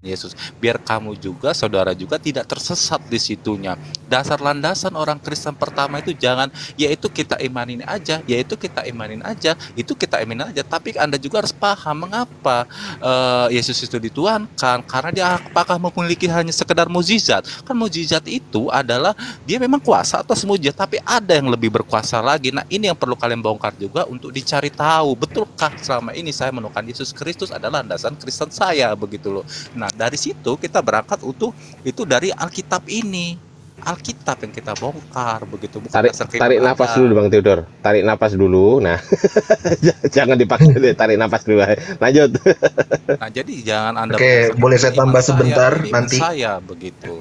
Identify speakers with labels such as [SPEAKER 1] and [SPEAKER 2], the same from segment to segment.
[SPEAKER 1] Yesus, biar kamu juga, saudara juga tidak tersesat di situnya. Dasar landasan orang Kristen pertama itu jangan, yaitu kita imanin aja, itu kita imanin aja. Tapi Anda juga harus paham mengapa Yesus itu dituhankan, karena dia apakah memiliki hanya sekedar mukjizat? Kan mukjizat itu adalah dia memang kuasa atas mukjizat, tapi ada yang lebih berkuasa lagi. Nah, ini yang perlu kalian bongkar juga untuk dicari tahu, betulkah selama ini saya menemukan Yesus Kristus adalah landasan Kristen saya, begitu loh. Nah, dari situ kita berangkat untuk itu dari Alkitab ini. Alkitab yang kita bongkar begitu, bukan dasar
[SPEAKER 2] Tarik
[SPEAKER 1] firman
[SPEAKER 2] napas
[SPEAKER 1] Allah.
[SPEAKER 2] dulu Bang Theodor. Tarik napas dulu. Nah, jangan dipaksa dulu, tarik napas dulu. Lanjut.
[SPEAKER 1] Nah, jadi jangan Anda
[SPEAKER 3] Oke,
[SPEAKER 1] berdasarkan
[SPEAKER 3] boleh
[SPEAKER 1] ini
[SPEAKER 3] saya
[SPEAKER 1] iman
[SPEAKER 3] tambah
[SPEAKER 1] saya,
[SPEAKER 3] sebentar
[SPEAKER 1] ini iman
[SPEAKER 3] nanti.
[SPEAKER 1] saya begitu.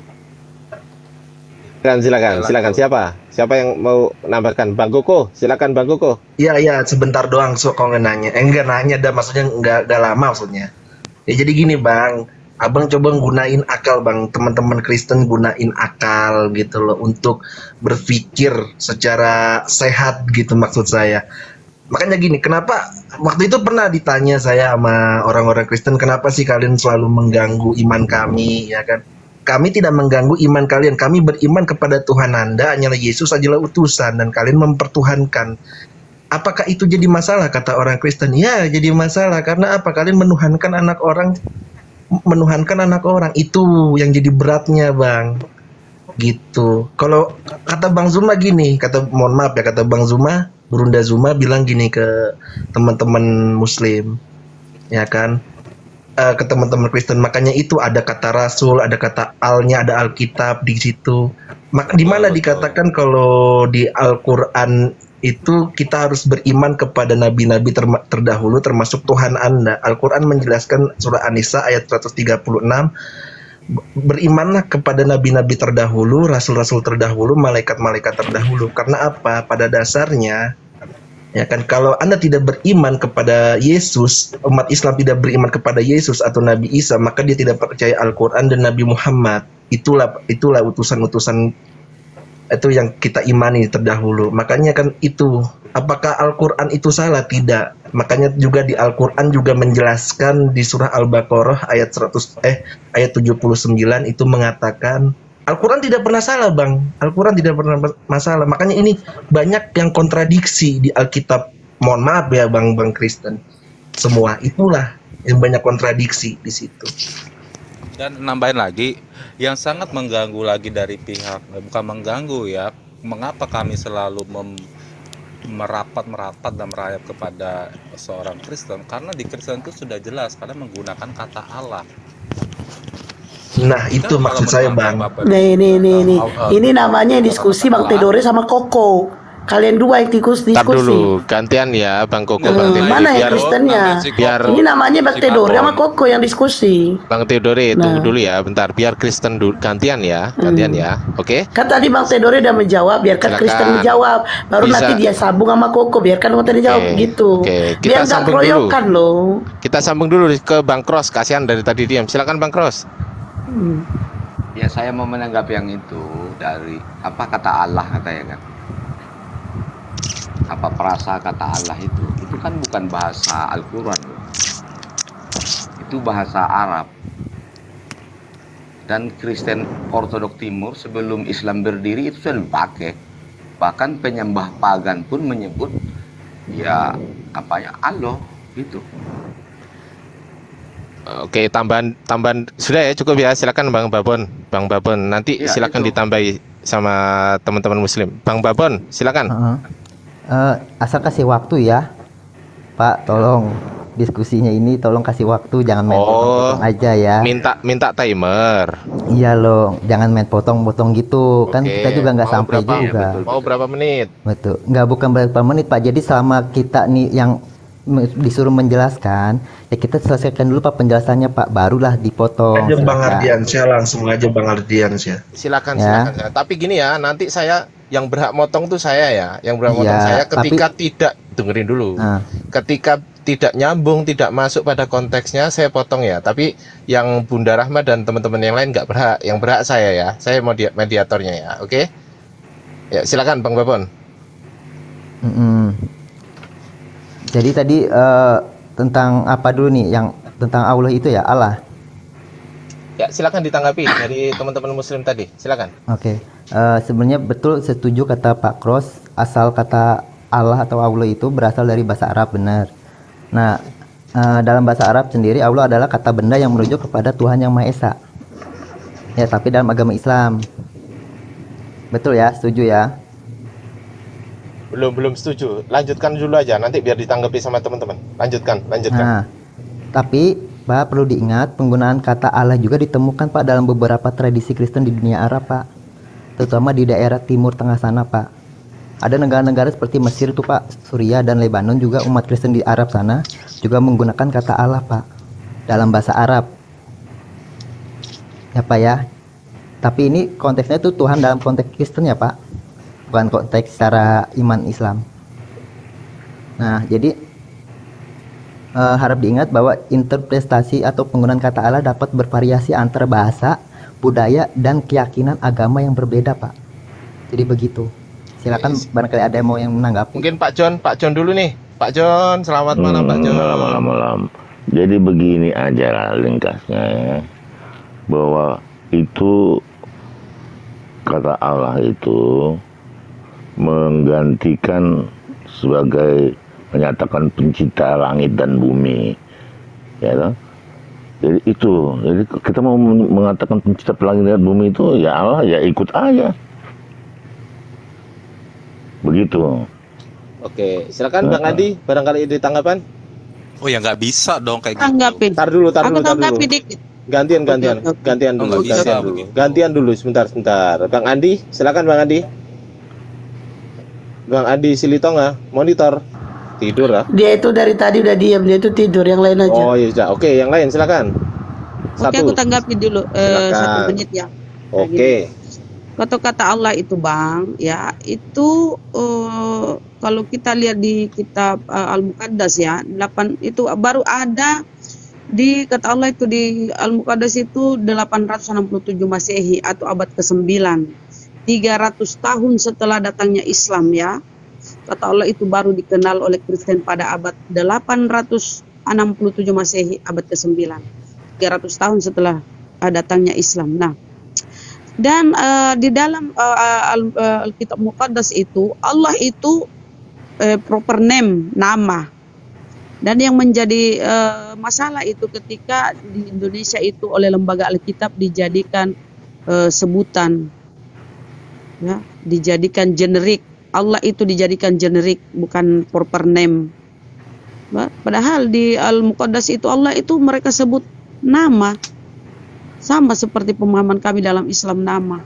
[SPEAKER 2] Silakan.
[SPEAKER 1] Ayo
[SPEAKER 2] Silakan
[SPEAKER 1] lanjut.
[SPEAKER 2] siapa yang mau nambahkan? Bang Koko, silakan Bang Koko.
[SPEAKER 3] Iya, sebentar doang kalau nggak nanya. Enggak nanya, dah maksudnya nggak lama maksudnya. Ya jadi gini Bang, Abang coba gunain akal Bang, teman-teman Kristen gunain akal gitu loh untuk berpikir secara sehat gitu maksud saya. Makanya gini, kenapa waktu itu pernah ditanya saya sama orang-orang Kristen, kenapa sih kalian selalu mengganggu iman kami, ya kan? Kami tidak mengganggu iman kalian, kami beriman kepada Tuhan Anda, hanyalah Yesus adalah utusan, dan kalian mempertuhankan. Apakah itu jadi masalah, kata orang Kristen? Ya, jadi masalah, karena apa? Kalian menuhankan anak orang, itu yang jadi beratnya Bang. Gitu. Kalau kata Bang Zuma gini, mohon maaf ya, kata Bang Zuma, Burunda Zuma bilang gini ke teman-teman Muslim, ya kan, ke teman-teman Kristen, makanya itu ada kata Rasul, ada kata Alnya, ada Alkitab di situ. Di mana dikatakan kalau di Al-Quran itu kita harus beriman kepada nabi-nabi terdahulu termasuk Tuhan Anda. Al-Quran menjelaskan surah An-Nisa ayat 136, berimanlah kepada nabi-nabi terdahulu, rasul-rasul terdahulu, malaikat-malaikat terdahulu. Karena apa? Pada dasarnya, ya kan, kalau Anda tidak beriman kepada Yesus, umat Islam tidak beriman kepada Yesus atau Nabi Isa, maka dia tidak percaya Al-Quran dan Nabi Muhammad. Itulah utusan-utusan itu yang kita imani terdahulu. Makanya kan itu, apakah Al-Quran itu salah? Tidak. Makanya juga di Al-Quran juga menjelaskan di surah Al-Baqarah ayat 79 itu mengatakan Al-Quran tidak pernah salah Bang. Al-Quran tidak pernah masalah. Makanya ini banyak yang kontradiksi di Alkitab. Mohon maaf ya Bang Kristen. Semua itulah yang banyak kontradiksi di situ.
[SPEAKER 1] Dan nambahin lagi, yang sangat mengganggu lagi dari pihak, bukan mengganggu ya, mengapa kami selalu merapat dan merayap kepada seorang Kristen, karena di Kristen itu sudah jelas pada menggunakan kata Allah.
[SPEAKER 3] Nah itu maksud saya Bang.
[SPEAKER 4] Ini namanya diskusi Bang Theodore sama Koko. Kalian dua yang diskusi.
[SPEAKER 2] Tar dulu, gantian ya Bang Koko, Bang Theodore.
[SPEAKER 4] Mana yang Kristennya? Ini namanya Bang Theodore sama Koko yang diskusi.
[SPEAKER 2] Bang Theodore tunggu dulu ya, bentar, biar Kristen dulu, gantian ya, oke?
[SPEAKER 4] Kan tadi Bang Theodore udah menjawab, biarkan Kristen menjawab, baru nanti dia sambung sama Koko, biarkan Koko dijawab gitu.
[SPEAKER 2] Kita
[SPEAKER 4] Biar nggak
[SPEAKER 2] sambung
[SPEAKER 4] keroyokan loh.
[SPEAKER 2] Kita sambung dulu ke Bang Cross, kasihan dari tadi diam. Silakan Bang Cross.
[SPEAKER 5] Ya saya mau menanggapi yang itu dari apa kata Allah katanya kan. Apa perasa kata Allah itu kan bukan bahasa Al-Quran, itu bahasa Arab. Dan Kristen Ortodok Timur sebelum Islam berdiri itu sudah dipakai. Bahkan penyembah pagan pun menyebut ya apa ya Allah gitu.
[SPEAKER 2] Oke, tambahan sudah ya, cukup ya. Silakan Bang Babon. Nanti ya, silakan itu ditambahi sama teman-teman Muslim. Bang Babon, silakan.
[SPEAKER 6] Asal kasih waktu ya Pak, tolong diskusinya ini tolong kasih waktu, jangan main potong-potong aja ya.
[SPEAKER 2] Minta timer.
[SPEAKER 6] Iya loh, jangan main potong-potong gitu. Kan kita juga nggak sampai juga.
[SPEAKER 2] Mau berapa menit?
[SPEAKER 6] Betul, bukan berapa menit Pak. Jadi selama kita nih yang disuruh menjelaskan, ya kita selesaikan dulu Pak penjelasannya Pak, barulah dipotong.
[SPEAKER 3] Aja Bang Ardiansyah, langsung aja Bang Ardiansyah.
[SPEAKER 2] Silakan. Tapi gini ya, nanti saya yang berhak motong tuh saya ya, motong saya ketika tidak, dengerin dulu. Ketika tidak nyambung, tidak masuk pada konteksnya, saya potong ya. Tapi yang Bunda Rahma dan teman-teman yang lain nggak berhak. Yang berhak saya ya. Saya mau mediatornya ya. Oke? Ya, silakan Bang Babon.
[SPEAKER 6] Jadi tadi tentang apa dulu nih? Yang tentang Allah itu ya, Allah.
[SPEAKER 2] Ya, silakan ditanggapi dari teman-teman muslim tadi. Silakan.
[SPEAKER 6] Oke. Sebenarnya betul setuju kata Pak Cross, asal kata Allah atau Allah itu berasal dari bahasa Arab, benar. Nah, dalam bahasa Arab sendiri Allah adalah kata benda yang merujuk kepada Tuhan Yang Maha Esa. Ya, tapi dalam agama Islam. Betul ya, setuju ya?
[SPEAKER 2] Belum setuju. Lanjutkan dulu aja, nanti biar ditanggapi sama teman-teman. Lanjutkan.
[SPEAKER 6] Nah, tapi Pak, perlu diingat penggunaan kata Allah juga ditemukan Pak dalam beberapa tradisi Kristen di dunia Arab Pak, terutama di daerah Timur Tengah sana Pak. Ada negara-negara seperti Mesir tuh Pak, Suriah dan Lebanon juga umat Kristen di Arab sana juga menggunakan kata Allah Pak dalam bahasa Arab. Ya Pak ya. Tapi ini konteksnya tuh Tuhan dalam konteks Kristen ya Pak, bukan konteks secara iman Islam. Nah, jadi harap diingat bahwa interpretasi atau penggunaan kata Allah dapat bervariasi antar bahasa, budaya, dan keyakinan agama yang berbeda, Pak. Jadi begitu. Silakan barangkali ada yang mau yang menanggapi.
[SPEAKER 2] Mungkin Pak John dulu nih. Pak John, selamat malam Pak John.
[SPEAKER 7] Malam. Jadi begini aja lah ringkasnya ya. Bahwa itu kata Allah itu menggantikan sebagai menyatakan pencipta langit dan bumi, ya kan? Jadi kita mau mengatakan pencipta langit dan bumi itu ya Allah, ya ikut aja, begitu.
[SPEAKER 2] Oke, silakan Bang Adi, barangkali ada tanggapan.
[SPEAKER 1] Oh ya nggak bisa dong kayak gitu.
[SPEAKER 8] Tanggapin.
[SPEAKER 2] Tar dulu.
[SPEAKER 8] Tanggapi dikit.
[SPEAKER 2] Gantian dulu sebentar. Bang Andi, silakan Bang Andi. Bang Andi Silitonga, monitor. Tidur lah.
[SPEAKER 4] Dia itu dari tadi udah diam, dia itu tidur, yang lain aja.
[SPEAKER 2] Oh iya, oke, yang lain silakan.
[SPEAKER 8] Oke, aku tanggapi dulu 1 menit ya.
[SPEAKER 2] Oke.
[SPEAKER 8] Kata-kata Allah itu Bang, ya itu kalau kita lihat di kitab Al-Muqaddas ya, 8 itu baru ada di kata Allah itu di Al-Muqaddas itu 867 Masehi atau abad ke-9. 300 tahun setelah datangnya Islam ya. Kata Allah itu baru dikenal oleh Kristen pada abad 867 Masehi, abad ke-9. 300 tahun setelah datangnya Islam. Nah, dan di dalam Alkitab Muqaddas itu Allah itu proper name, nama. Dan yang menjadi masalah itu ketika di Indonesia itu oleh lembaga Alkitab dijadikan sebutan, ya, dijadikan generik. Allah itu dijadikan generik, bukan proper name. Padahal di Al-Muqaddas itu Allah itu mereka sebut nama. Sama seperti pemahaman kami dalam Islam nama.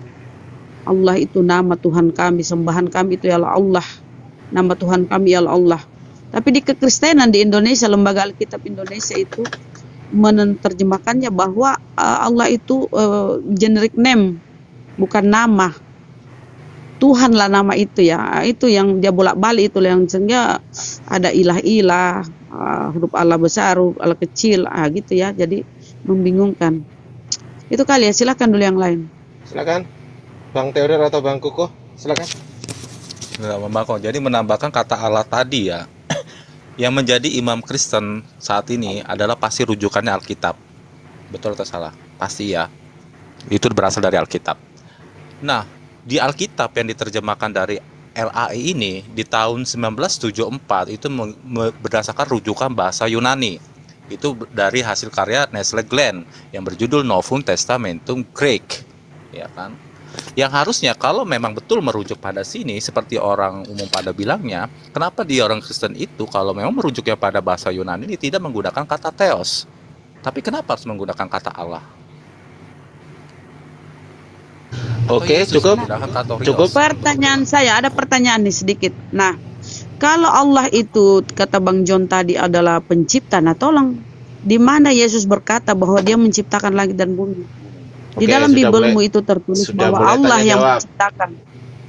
[SPEAKER 8] Allah itu nama Tuhan kami, sembahan kami itu ialah Allah. Nama Tuhan kami ialah Allah. Tapi di kekristenan di Indonesia, lembaga Alkitab Indonesia itu menerjemahkannya bahwa Allah itu generic name, bukan nama. Tuhanlah nama itu ya. Itu yang dia bolak-balik itu yang sehingga ada ilah-ilah, huruf Allah besar, huruf Allah kecil, gitu ya. Jadi membingungkan. Itu kali ya, silakan dulu yang lain.
[SPEAKER 2] Silakan. Bang Theodor atau Bang Kuko, silakan.
[SPEAKER 1] Jadi menambahkan kata Allah tadi ya. Yang menjadi imam Kristen saat ini adalah pasti rujukannya Alkitab. Betul atau salah? Pasti ya. Itu berasal dari Alkitab. Nah, di Alkitab yang diterjemahkan dari LAI ini di tahun 1974 itu berdasarkan rujukan bahasa Yunani. Itu dari hasil karya Nestle Glenn yang berjudul Novum Testamentum Greek, ya kan? Yang harusnya kalau memang betul merujuk pada sini seperti orang umum pada bilangnya, kenapa di orang Kristen itu kalau memang merujuknya pada bahasa Yunani ini tidak menggunakan kata theos, tapi kenapa harus menggunakan kata Allah?
[SPEAKER 2] Oke, cukup.
[SPEAKER 8] Pertanyaan saya, ada pertanyaan nih sedikit. Nah, kalau Allah itu kata Bang John tadi adalah pencipta, nah tolong di mana Yesus berkata bahwa Dia menciptakan langit dan bumi? Di dalam Bibelmu itu tertulis bahwa Allah yang menciptakan.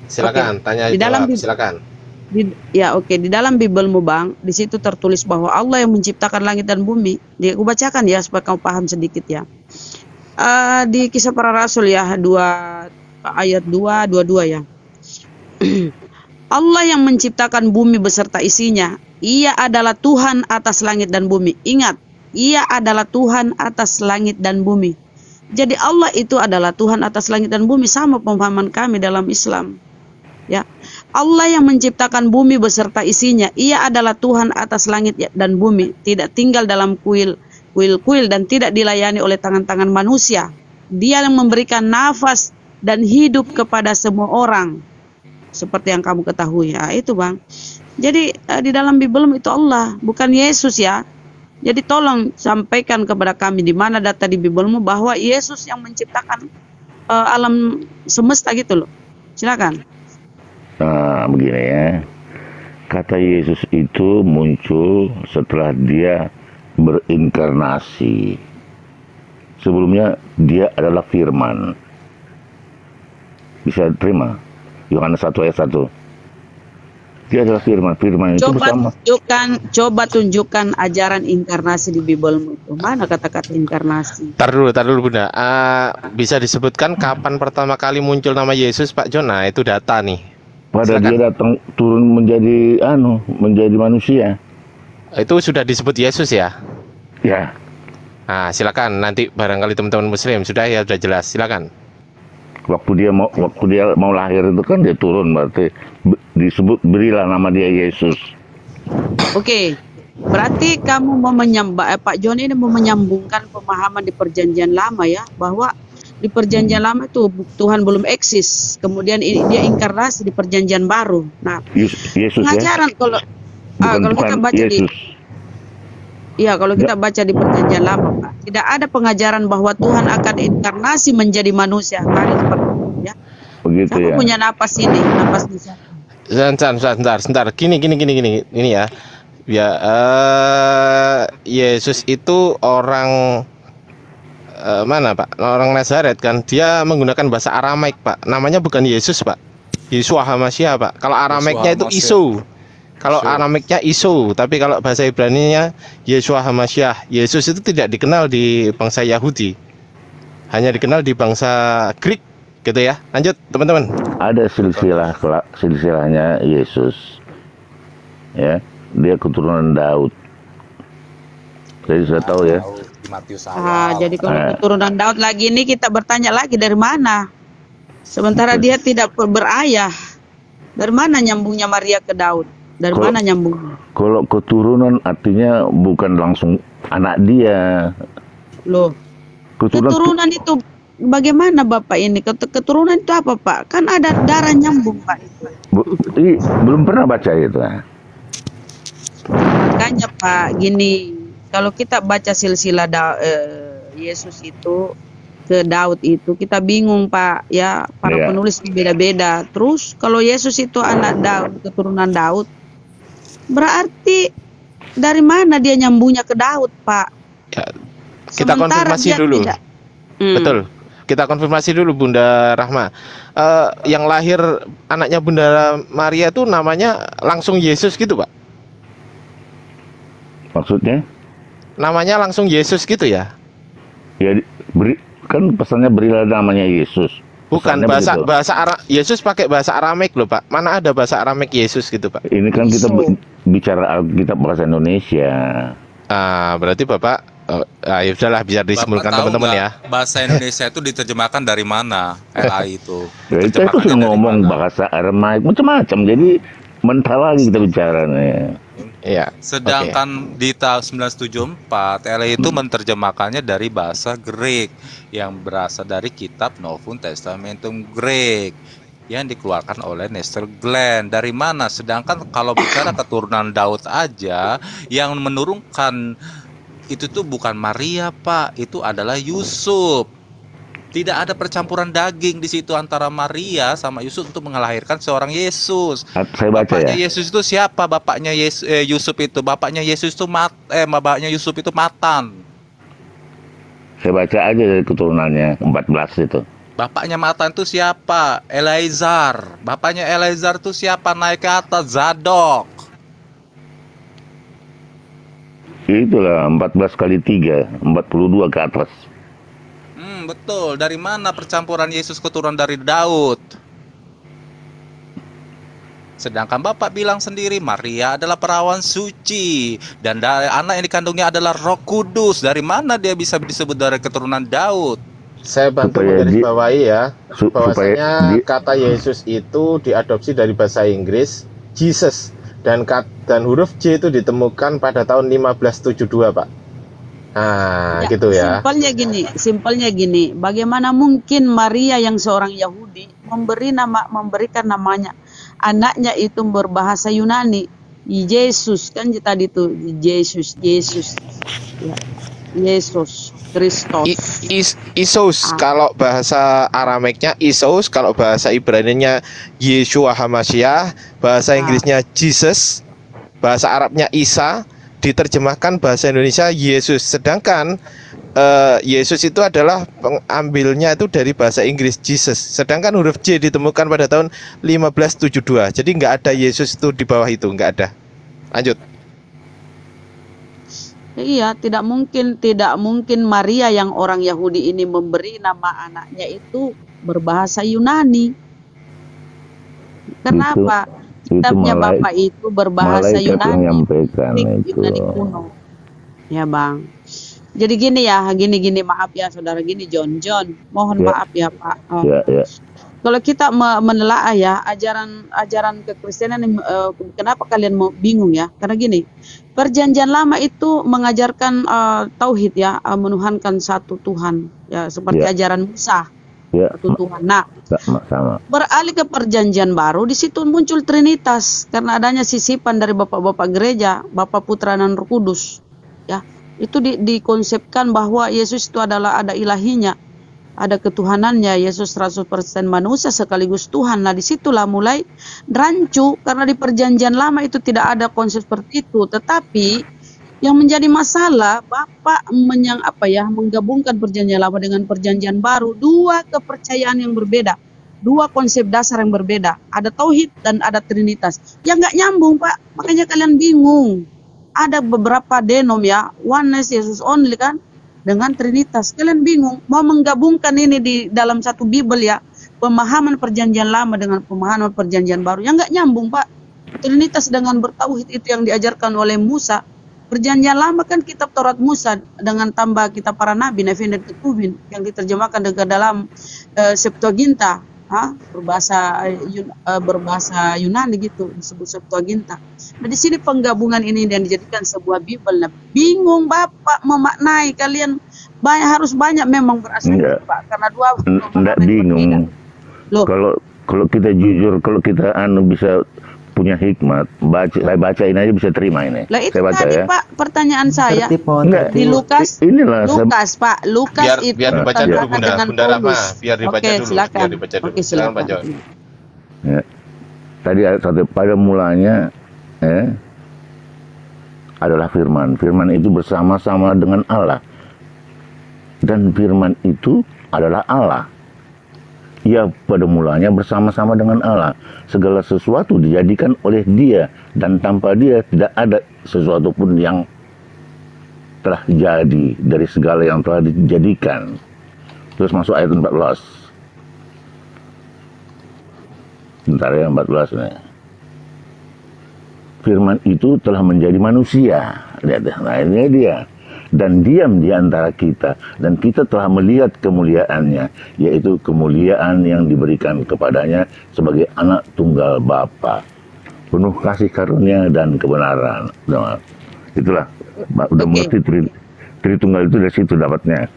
[SPEAKER 2] Silakan tanya jawab. Silakan.
[SPEAKER 8] Di dalam Bibelmu Bang, di situ tertulis bahwa Allah yang menciptakan langit dan bumi. Aku bacakan ya supaya kamu paham sedikit ya. Di Kisah Para Rasul ya, ayat 22 ya. Allah yang menciptakan bumi beserta isinya, Ia adalah Tuhan atas langit dan bumi. Ingat, Ia adalah Tuhan atas langit dan bumi. Jadi Allah itu adalah Tuhan atas langit dan bumi, sama pemahaman kami dalam Islam. Ya, Allah yang menciptakan bumi beserta isinya. Ia adalah Tuhan atas langit dan bumi, tidak tinggal dalam kuil dan tidak dilayani oleh tangan-tangan manusia. Dia yang memberikan nafas dan hidup kepada semua orang, seperti yang kamu ketahui. Ya, itu Bang. Jadi di dalam Bible itu Allah, bukan Yesus ya. Jadi tolong sampaikan kepada kami di mana data di Biblemu bahwa Yesus yang menciptakan alam semesta gitu loh. Silakan.
[SPEAKER 7] Nah, begini ya. Kata Yesus itu muncul setelah dia berinkarnasi. Sebelumnya dia adalah firman. Bisa terima? Yohanes 1 ayat 1. Dia adalah firman. Firman itu bersama.
[SPEAKER 8] Coba tunjukkan ajaran inkarnasi di Biblemu itu. Mana kata-kata inkarnasi?
[SPEAKER 2] Tar dulu Bunda. Bisa disebutkan kapan pertama kali muncul nama Yesus, Pak John? Nah, itu data nih.
[SPEAKER 7] Pada silakan. Dia datang turun menjadi manusia.
[SPEAKER 2] Itu sudah disebut Yesus ya?
[SPEAKER 7] Ya.
[SPEAKER 2] Nah, silakan nanti barangkali teman-teman muslim sudah jelas. Silakan.
[SPEAKER 7] Waktu dia mau lahir itu kan dia turun, berarti disebut, berilah nama dia Yesus.
[SPEAKER 8] Oke. Berarti kamu mau Pak John ini mau menyambungkan pemahaman di Perjanjian Lama ya, bahwa di Perjanjian Lama itu Tuhan belum eksis, kemudian dia inkarnasi di Perjanjian Baru. Nah,
[SPEAKER 7] Yesus
[SPEAKER 8] pengajaran
[SPEAKER 7] ya?
[SPEAKER 8] kalau kita baca
[SPEAKER 7] Yesus.
[SPEAKER 8] Kalau kita baca di Perjanjian Lama, Pak, tidak ada pengajaran bahwa Tuhan akan inkarnasi menjadi manusia. Ya.
[SPEAKER 7] Begitu ya.
[SPEAKER 8] Punya napas ini, napas di sana.
[SPEAKER 2] Sebentar. Gini ya. Ya, Yesus itu orang mana Pak? Orang Nazaret kan. Dia menggunakan bahasa Aramaik, Pak. Namanya bukan Yesus, Pak. Yeshua HaMashiach, Pak. Kalau Aramaiknya itu Isu. Kalau Aramiknya Isu, tapi kalau bahasa Ibrani-nya Yeshua HaMashiach. Yesus itu tidak dikenal di bangsa Yahudi, hanya dikenal di bangsa Greek, gitu ya. Lanjut teman-teman.
[SPEAKER 7] Ada silsilahnya Yesus, ya. Dia keturunan Daud. Jadi sudah tahu ya.
[SPEAKER 8] Jadi kalau keturunan Daud lagi ini kita bertanya lagi dari mana? Sementara dia tidak berayah. Dari mana nyambungnya Maria ke Daud? Dari mana nyambung?
[SPEAKER 7] Kalau keturunan artinya bukan langsung anak dia.
[SPEAKER 8] Loh. Keturunan itu bagaimana Bapak ini? Keturunan itu apa Pak? Kan ada darah nyambung Pak.
[SPEAKER 7] Belum pernah baca itu.
[SPEAKER 8] Makanya Pak, gini. Kalau kita baca silsilah Yesus itu ke Daud itu, kita bingung Pak. Ya, para penulis beda-beda. Terus kalau Yesus itu anak Daud, keturunan Daud, berarti dari mana dia nyambungnya ke Daud, Pak?
[SPEAKER 2] Ya, kita konfirmasi dulu. Betul. Kita konfirmasi dulu Bunda Rahma. Yang lahir anaknya Bunda Maria itu namanya langsung Yesus gitu, Pak?
[SPEAKER 7] Maksudnya?
[SPEAKER 2] Namanya langsung Yesus gitu ya?
[SPEAKER 7] Ya, kan pesannya berilah namanya Yesus.
[SPEAKER 2] Bukan bahasa Yesus pakai bahasa Aramaik loh Pak. Mana ada bahasa Aramaik Yesus gitu Pak?
[SPEAKER 7] Ini kan kita bicara Alkitab bahasa Indonesia.
[SPEAKER 2] Berarti Bapak ya sudahlah, biar disimpulkan teman-teman ya.
[SPEAKER 1] Bahasa Indonesia itu diterjemahkan dari mana? LAI itu.
[SPEAKER 7] Ya, kita itu sudah ngomong bahasa Aramaik macam-macam. Jadi mental lagi kita bicara nih.
[SPEAKER 2] Iya.
[SPEAKER 1] Sedangkan di tahun 1974 LAI itu menerjemahkannya dari bahasa Greek yang berasal dari kitab Novum Testamentum Greek yang dikeluarkan oleh Nestor Glenn. Dari mana? Sedangkan kalau bicara keturunan Daud aja, yang menurunkan itu tuh bukan Maria Pak, itu adalah Yusuf. Tidak ada percampuran daging di situ antara Maria sama Yusuf untuk melahirkan seorang Yesus.
[SPEAKER 7] Saya baca
[SPEAKER 1] bapaknya
[SPEAKER 7] ya.
[SPEAKER 1] Yesus itu siapa? Bapaknya Yusuf itu, bapaknya Yesus itu bapaknya Yusuf itu Matan.
[SPEAKER 7] Saya baca aja dari keturunannya 14 itu.
[SPEAKER 1] Bapaknya Matan itu siapa? Eleazar. Bapaknya Eleazar itu siapa? Naik ke atas, Zadok.
[SPEAKER 7] Itulah 14 kali 3, 42 ke atas.
[SPEAKER 1] Betul. Dari mana percampuran Yesus keturunan dari Daud? Sedangkan Bapak bilang sendiri Maria adalah perawan suci dan dari anak yang dikandungnya adalah Roh Kudus. Dari mana dia bisa disebut dari keturunan Daud?
[SPEAKER 2] Saya bantu menggarisbawahi ya, bahwasanya kata Yesus itu diadopsi dari bahasa Inggris Jesus, dan huruf J itu ditemukan pada tahun 1572, Pak. Nah, gitu ya.
[SPEAKER 8] Simpelnya gini, bagaimana mungkin Maria yang seorang Yahudi memberikan namanya anaknya itu berbahasa Yunani, Yesus kan tadi itu Yesus ya. Yesus Kristus.
[SPEAKER 2] Isos kalau bahasa Arameknya Isos, kalau bahasa Ibraninya Yeshua Hamashiach, bahasa Inggrisnya Jesus, bahasa Arabnya Isa, diterjemahkan bahasa Indonesia Yesus. Sedangkan Yesus itu adalah pengambilnya itu dari bahasa Inggris Jesus. Sedangkan huruf J ditemukan pada tahun 1572. Jadi nggak ada Yesus itu di bawah itu, nggak ada. Lanjut.
[SPEAKER 8] Iya, tidak mungkin Maria yang orang Yahudi ini memberi nama anaknya itu berbahasa Yunani. Kenapa? Kitabnya Bapak itu berbahasa Yunani kuno. Ya, Bang. Jadi gini maaf ya saudara, John, mohon maaf ya Pak. Kalau kita menelaah ya ajaran kekristenan, kenapa kalian mau bingung ya? Karena gini, Perjanjian Lama itu mengajarkan tauhid ya, menuhankan satu Tuhan ya, seperti ajaran Musa. Satu Tuhan. Nah, beralih ke Perjanjian Baru, di situ muncul Trinitas karena adanya sisipan dari bapak-bapak gereja, Bapa, Putra, dan Roh Kudus. Ya, itu dikonsepkan bahwa Yesus itu ada ilahinya, ada ketuhanannya. Yesus 100% manusia sekaligus Tuhan. Nah, disitulah mulai rancu karena di Perjanjian Lama itu tidak ada konsep seperti itu. Tetapi yang menjadi masalah, Bapak menggabungkan Perjanjian Lama dengan Perjanjian Baru, dua kepercayaan yang berbeda, dua konsep dasar yang berbeda, ada tauhid dan ada trinitas. Ya nggak nyambung, Pak. Makanya kalian bingung. Ada beberapa denom ya, oneness, Yesus only kan, dengan trinitas. Kalian bingung mau menggabungkan ini di dalam satu Bible ya, pemahaman Perjanjian Lama dengan pemahaman Perjanjian Baru. Yang nggak nyambung, Pak. Trinitas dengan bertauhid itu yang diajarkan oleh Musa. Perjanjian Lama kan kitab Taurat Musa dengan tambah kitab para nabi, Nevin dan Ketubin, yang diterjemahkan dengan dalam Septuaginta, berbahasa Yunani gitu, disebut Septuaginta. Nah, di sini penggabungan ini yang dijadikan sebuah Bible. Nah, bingung Bapak memaknai, kalian harus banyak memang berasal Pak, karena dua
[SPEAKER 7] enggak bingung. Loh, kalau kita jujur, kalau kita bisa punya hikmat, bacain aja bisa terima ini.
[SPEAKER 8] Lah itu
[SPEAKER 7] saya baca
[SPEAKER 8] tadi
[SPEAKER 7] ya.
[SPEAKER 8] Pak, pertanyaan saya di Lukas.
[SPEAKER 7] Pak,
[SPEAKER 8] Lukas itu
[SPEAKER 2] biar dibaca dulu Bunda Rama, biar dibaca dulu.
[SPEAKER 8] Silakan.
[SPEAKER 2] Silakan Pak John.
[SPEAKER 7] Ya. Tadi pada mulanya adalah firman. Firman itu bersama-sama dengan Allah. Dan firman itu adalah Allah. Ia pada mulanya bersama-sama dengan Allah. Segala sesuatu dijadikan oleh Dia, dan tanpa Dia tidak ada sesuatu pun yang telah jadi dari segala yang telah dijadikan. Terus masuk ayat 14. Bentar ya, 14 nih. Firman itu telah menjadi manusia. Lihat, nah ini dia. Dan diam di antara kita, dan kita telah melihat kemuliaannya, yaitu kemuliaan yang diberikan kepadanya sebagai anak tunggal Bapa, penuh kasih karunia dan kebenaran. Itulah, udah mengerti Tritunggal itu dari situ dapatnya.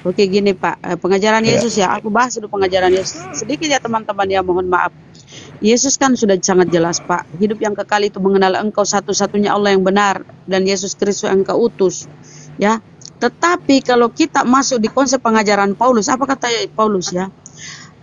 [SPEAKER 8] Oke, gini Pak, pengajaran Yesus ya, aku bahas dulu pengajaran Yesus sedikit ya teman-teman ya, mohon maaf. Yesus kan sudah sangat jelas Pak, hidup yang kekal itu mengenal Engkau satu-satunya Allah yang benar, dan Yesus Kristus yang Engkau utus. Ya, tetapi kalau kita masuk di konsep pengajaran Paulus, apa kata Paulus ya?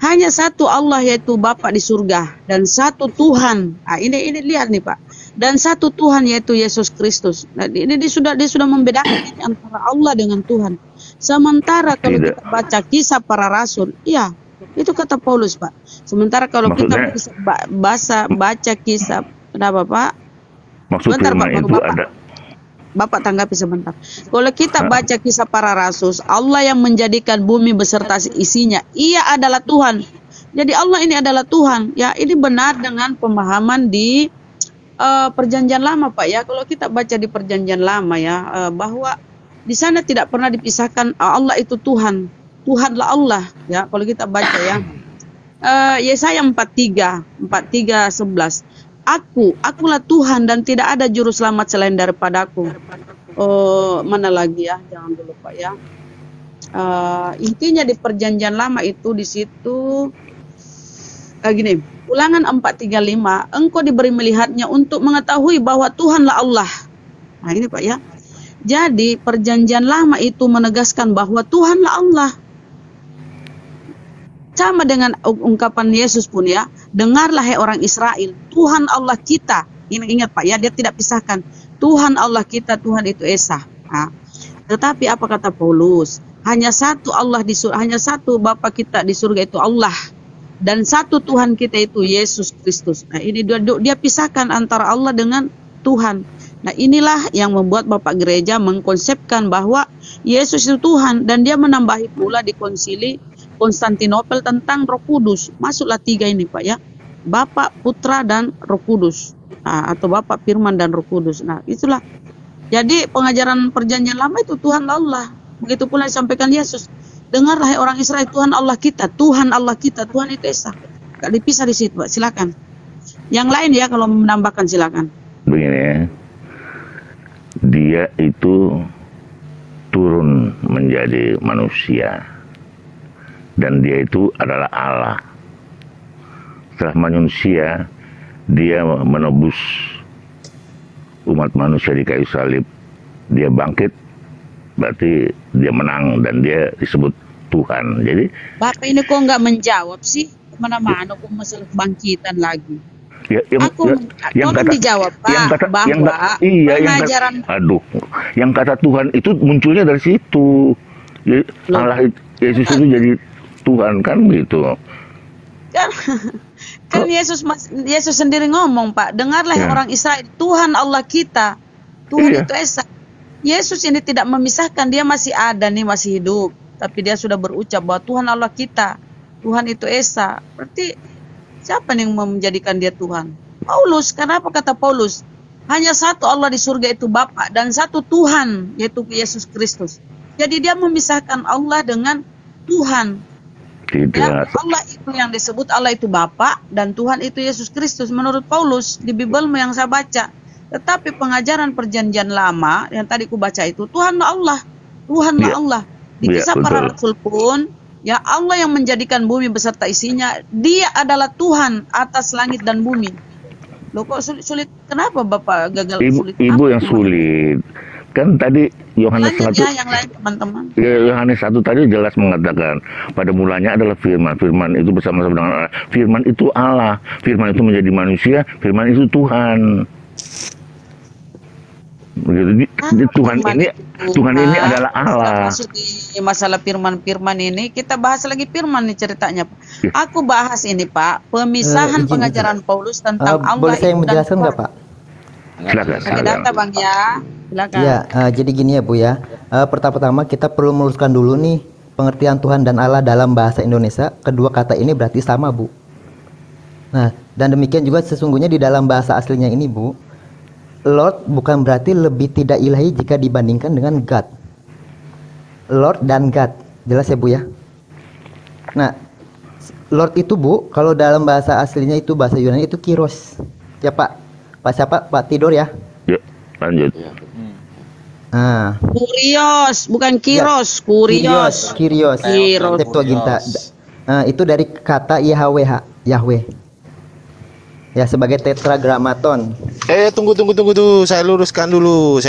[SPEAKER 8] Hanya satu Allah, yaitu Bapa di surga, dan satu Tuhan. Nah, ini lihat nih Pak. Dan satu Tuhan, yaitu Yesus Kristus. Nah, dia sudah membedakan antara Allah dengan Tuhan. Sementara kalau kita baca kisah para rasul, ya itu kata Paulus Pak. Sementara kalau kita baca kisah, kenapa Pak?
[SPEAKER 7] Maksudnya itu ada.
[SPEAKER 8] Bapak tanggapi sebentar. Kalau kita baca kisah para rasul, Allah yang menjadikan bumi beserta isinya, Ia adalah Tuhan. Jadi Allah ini adalah Tuhan. Ya, ini benar dengan pemahaman di Perjanjian Lama Pak ya. Kalau kita baca di Perjanjian Lama ya, bahwa di sana tidak pernah dipisahkan Allah itu Tuhan. Tuhanlah Allah. Ya, kalau kita baca ya. Yesaya 43:11. Akulah Tuhan dan tidak ada juru selamat selain daripadaku. Mana lagi ya? Jangan dulu Pak ya. Intinya di perjanjian lama itu di situ gini, Ulangan 4:35, engkau diberi melihatnya untuk mengetahui bahwa Tuhanlah Allah. Nah ini Pak ya. Jadi perjanjian lama itu menegaskan bahwa Tuhanlah Allah. Sama dengan ungkapan Yesus pun ya, dengarlah hai orang Israel, Tuhan Allah kita. Ingat Pak ya, dia tidak pisahkan. Tuhan Allah kita, Tuhan itu Esa. Nah, tetapi apa kata Paulus? Hanya satu Allah di surga, hanya satu Bapa kita di surga itu Allah. Dan satu Tuhan kita itu Yesus Kristus. Nah ini dia pisahkan antara Allah dengan Tuhan. Nah inilah yang membuat Bapak Gereja mengkonsepkan bahwa Yesus itu Tuhan. Dan dia menambahi pula di konsili Konstantinopel tentang Roh Kudus. Masuklah 3 ini Pak ya. Bapa, Putra, dan Roh Kudus. Nah, atau Bapa, Firman, dan Roh Kudus. Nah itulah. Jadi pengajaran perjanjian lama itu Tuhan Allah. Begitu pula disampaikan Yesus. Dengarlah hai orang Israel, Tuhan Allah kita. Tuhan Allah kita. Tuhan itu Esa. Gak dipisah di situ Pak. Silakan. Yang lain ya kalau menambahkan silakan.
[SPEAKER 7] Begini ya. Dia itu turun menjadi manusia. Dan dia itu adalah Allah. Setelah manusia, dia menebus umat manusia di kayu salib. Dia bangkit, berarti dia menang dan dia disebut Tuhan. Jadi
[SPEAKER 8] Bapak ini kok nggak menjawab sih? Mana-mana kok masalah kebangkitan lagi.
[SPEAKER 7] Yang kata
[SPEAKER 8] dijawab Pak, bahwa pengajaran
[SPEAKER 7] yang kata Tuhan itu munculnya dari situ. Allah Yesus itu jadi Tuhan kan gitu.
[SPEAKER 8] Kan Yesus sendiri ngomong Pak, dengarlah orang Israel, Tuhan Allah kita, Tuhan itu Esa. Yesus ini tidak memisahkan, dia masih ada nih, masih hidup, tapi dia sudah berucap bahwa Tuhan Allah kita, Tuhan itu Esa. Berarti siapa yang menjadikan dia Tuhan? Paulus. Kenapa kata Paulus? Hanya satu Allah di surga itu Bapa dan satu Tuhan yaitu Yesus Kristus. Jadi dia memisahkan Allah dengan Tuhan. Ya, Allah itu yang disebut Allah itu Bapa dan Tuhan itu Yesus Kristus menurut Paulus di Bible yang saya baca. Tetapi pengajaran perjanjian lama yang tadi ku baca itu Tuhanlah Allah, Tuhanlah Allah. Di kisah para rasul pun ya Allah yang menjadikan bumi beserta isinya, dia adalah Tuhan atas langit dan bumi. Loh kok sulit? Kenapa Bapak gagal sulit?
[SPEAKER 7] Ibu yang sulit. Kan tadi Yohanes 1
[SPEAKER 8] yang lain teman-teman.
[SPEAKER 7] Yohanes 1 tadi jelas mengatakan pada mulanya adalah firman. Firman itu bersama-sama dengan Allah. Firman itu Allah. Firman itu menjadi manusia. Firman itu Tuhan. Begitu. Tuhan ini adalah Allah.
[SPEAKER 8] Masuk di masalah firman ini kita bahas lagi firman nih ceritanya. Aku bahas ini Pak, pemisahan pengajaran Paulus tentang Allah.
[SPEAKER 6] Boleh saya menjelaskan nggak Pak?
[SPEAKER 7] Silakan.
[SPEAKER 8] Data Bang ya. Silakan.
[SPEAKER 6] Ya, jadi gini ya Bu ya. Pertama-tama kita perlu meluruskan dulu nih pengertian Tuhan dan Allah dalam bahasa Indonesia. Kedua kata ini berarti sama Bu. Nah, dan demikian juga sesungguhnya di dalam bahasa aslinya ini Bu, Lord bukan berarti lebih tidak ilahi jika dibandingkan dengan God. Lord dan God, jelas ya Bu ya. Nah, Lord itu Bu, kalau dalam bahasa aslinya itu bahasa Yunani itu Kyrios. Ya Pak. Pak siapa? Pak Tidor ya?
[SPEAKER 7] Ya, lanjut.
[SPEAKER 8] Kurios, bukan Kyrios,
[SPEAKER 6] Kyrios. Septuaginta. Itu dari kata Yahweh. Ya, sebagai tetragrammaton.
[SPEAKER 2] Tunggu. Saya luruskan dulu.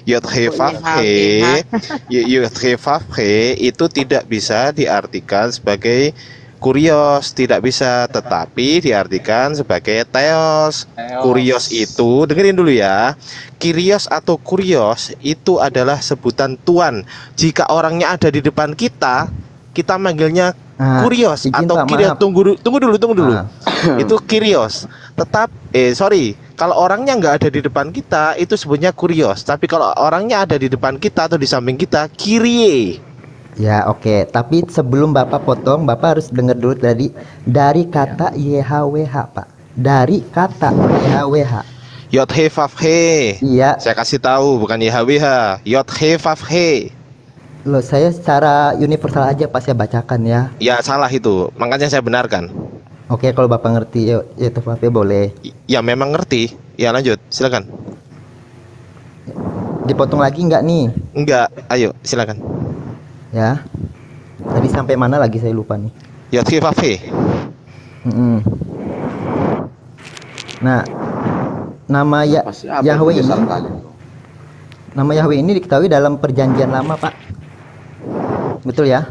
[SPEAKER 2] Yod-He-Vav-He itu tidak bisa diartikan sebagai kurios, tidak bisa, tetapi diartikan sebagai theos. Kurios itu, dengerin dulu ya. Kyrios atau kurios itu adalah sebutan Tuhan. Jika orangnya ada di depan kita manggilnya kurios atau Kyrios. Tunggu dulu. Itu Kyrios. Kalau orangnya nggak ada di depan kita, itu sebutnya kurios. Tapi kalau orangnya ada di depan kita atau di samping kita, Kyrie.
[SPEAKER 6] Ya oke. Tapi sebelum Bapak potong, Bapak harus dengar dulu dari kata YHWH Pak. Dari kata YHWH.
[SPEAKER 2] Yod-He-Vav-He.
[SPEAKER 6] Iya.
[SPEAKER 2] Saya kasih tahu bukan YHWH. Yod-He-Vav-He.
[SPEAKER 6] Loh, saya secara universal aja Pak saya bacakan ya.
[SPEAKER 2] Ya salah itu, makanya saya benarkan.
[SPEAKER 6] Oke, kalau Bapak ngerti ya itu Pak boleh.
[SPEAKER 2] Ya memang ngerti. Ya lanjut, silakan.
[SPEAKER 6] Dipotong lagi nggak nih?
[SPEAKER 2] Enggak, ayo silakan.
[SPEAKER 6] Ya. Tadi sampai mana lagi saya lupa nih.
[SPEAKER 2] Yothifafe.
[SPEAKER 6] Nah, nama Yahweh ini, nama Yahweh ini diketahui dalam perjanjian lama, Pak. Betul ya?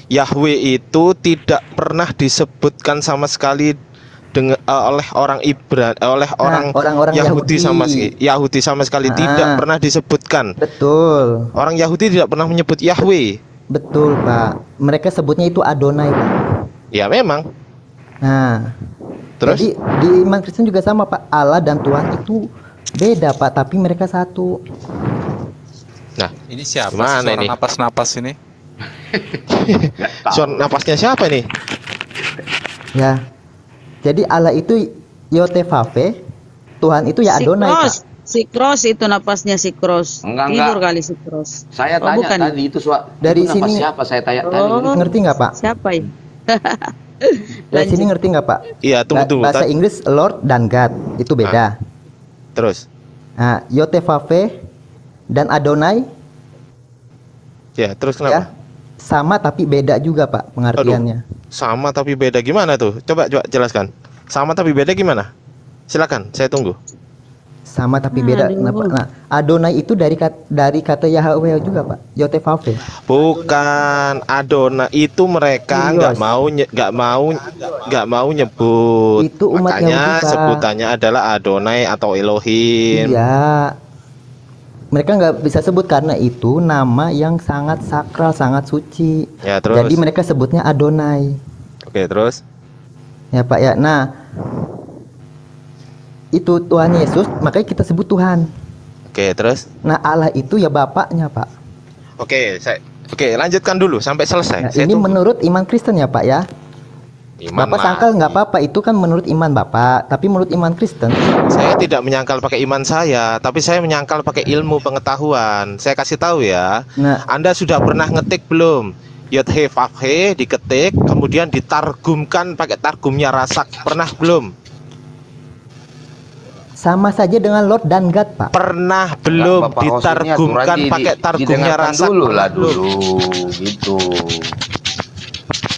[SPEAKER 2] Yahweh itu tidak pernah disebutkan sama sekali oleh orang orang Yahudi sama sekali tidak pernah disebutkan.
[SPEAKER 6] Betul.
[SPEAKER 2] Orang Yahudi tidak pernah menyebut Yahweh.
[SPEAKER 6] Betul, Pak. Mereka sebutnya itu Adonai, Pak.
[SPEAKER 2] Ya memang.
[SPEAKER 6] Nah,
[SPEAKER 2] terus
[SPEAKER 6] jadi di iman Kristen juga sama, Pak. Allah dan Tuhan itu beda, Pak, tapi mereka satu.
[SPEAKER 2] Nah,
[SPEAKER 1] ini siapa?
[SPEAKER 2] Mana ini?
[SPEAKER 1] Napas-napas ini?
[SPEAKER 2] Suara napasnya siapa nih?
[SPEAKER 6] Ya. Jadi Allah itu Yotefave, Tuhan itu ya Adonai, Pak.
[SPEAKER 8] Si Cross itu napasnya si Cross. Tidur kali si Cross.
[SPEAKER 5] Saya tanya
[SPEAKER 8] bukan.
[SPEAKER 5] tadi itu
[SPEAKER 6] dari
[SPEAKER 5] itu
[SPEAKER 6] sini
[SPEAKER 5] siapa saya tanya tadi.
[SPEAKER 6] Ngerti nggak Pak?
[SPEAKER 8] Siapa ini?
[SPEAKER 6] Dari sini ngerti nggak Pak?
[SPEAKER 2] Iya, tunggu.
[SPEAKER 6] Bahasa Inggris Lord dan God itu beda.
[SPEAKER 2] Terus?
[SPEAKER 6] Nah, Yotefave dan Adonai.
[SPEAKER 2] Ya, terus kenapa? Ya,
[SPEAKER 6] sama tapi beda juga Pak pengertiannya.
[SPEAKER 2] Sama tapi beda gimana tuh? Coba jelaskan. Sama tapi beda gimana? Silakan, saya tunggu.
[SPEAKER 6] Sama tapi beda. Nah, Adonai itu dari kata Yahweh juga Pak. Yotefave.
[SPEAKER 2] Bukan Adonai itu mereka nggak mau nyebut.
[SPEAKER 6] Itu umat
[SPEAKER 2] makanya
[SPEAKER 6] Yahudi,
[SPEAKER 2] sebutannya adalah Adonai atau Elohim.
[SPEAKER 6] Iya. Mereka nggak bisa sebut karena itu nama yang sangat sakral, sangat suci.
[SPEAKER 2] Ya, terus?
[SPEAKER 6] Jadi mereka sebutnya Adonai.
[SPEAKER 2] Oke, terus?
[SPEAKER 6] Ya Pak ya. Nah, itu Tuhan Yesus, makanya kita sebut Tuhan.
[SPEAKER 2] Oke, terus?
[SPEAKER 6] Nah, Allah itu ya Bapaknya, Pak.
[SPEAKER 2] Oke, lanjutkan dulu sampai selesai.
[SPEAKER 6] Nah, ini menurut iman Kristen ya, Pak ya. Bapak sangkal nggak apa-apa, itu kan menurut iman Bapak, tapi menurut iman Kristen.
[SPEAKER 2] Saya tidak menyangkal pakai iman saya, tapi saya menyangkal pakai ilmu pengetahuan. Saya kasih tahu ya.
[SPEAKER 6] Nah,
[SPEAKER 2] Anda sudah pernah ngetik belum? Yothe diketik, kemudian ditargumkan pakai targumnya Rasak. Pernah belum?
[SPEAKER 6] Sama saja dengan Lord dan God, Pak.
[SPEAKER 2] Pernah belum ditargumkan pakai targumnya Rasak?
[SPEAKER 5] Dulu gitu.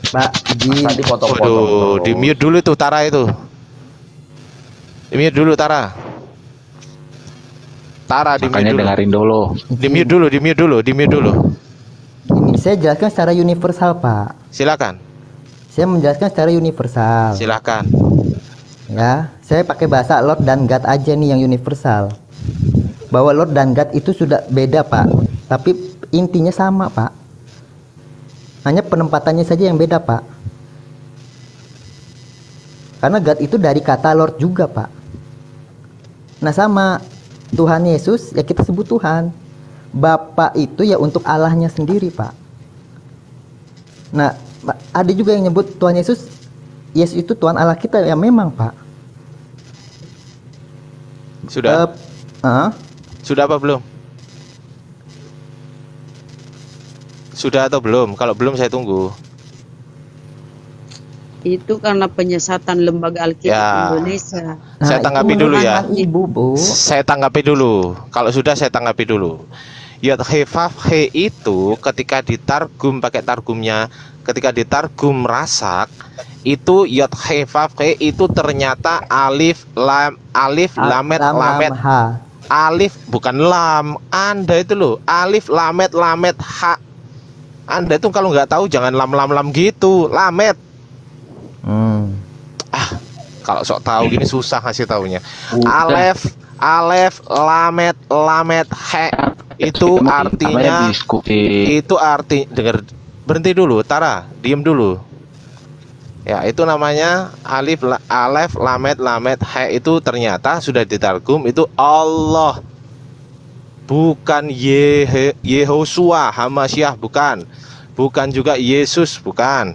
[SPEAKER 6] Pak,
[SPEAKER 5] tadi potong-potong.
[SPEAKER 2] Di mute dulu tuh Tara itu. Di mute dulu Tara.
[SPEAKER 1] Makanya dengerin dulu.
[SPEAKER 2] Di mute dulu.
[SPEAKER 6] Ini saya jelaskan secara universal, Pak.
[SPEAKER 2] Silakan.
[SPEAKER 6] Saya menjelaskan secara universal.
[SPEAKER 2] Silakan.
[SPEAKER 6] Ya, saya pakai bahasa Lord dan God aja nih yang universal. Bahwa Lord dan God itu sudah beda, Pak. Tapi intinya sama, Pak. Hanya penempatannya saja yang beda, Pak. Karena God itu dari kata Lord juga, Pak. Nah, sama Tuhan Yesus ya kita sebut Tuhan. Bapa itu ya untuk Allahnya sendiri, Pak. Nah, ada juga yang nyebut Tuhan Yesus itu Tuhan Allah kita ya memang, Pak.
[SPEAKER 2] Sudah? Sudah apa belum? Sudah atau belum? Kalau belum saya tunggu.
[SPEAKER 8] Itu karena penyesatan lembaga Alkitab Indonesia.
[SPEAKER 2] Saya tanggapi dulu ya.
[SPEAKER 6] Ibu, Bu.
[SPEAKER 2] Saya tanggapi dulu. Kalau sudah saya tanggapi dulu. Yothe itu ketika ditargum pakai targumnya, ketika ditargum Rasak, itu Yothe itu ternyata alif lamet
[SPEAKER 6] ha.
[SPEAKER 2] Alif bukan lam. Anda itu loh, alif lamet ha. Anda tuh kalau nggak tahu jangan lam gitu, lamet. Kalau sok tahu gini susah ngasih taunya. Alef lamet he itu artinya dengar, berhenti dulu Tara, diem dulu ya. Itu namanya alef lamet he, itu ternyata sudah ditargum itu Allah, bukan Yehosua Hamasyah, bukan juga Yesus, bukan.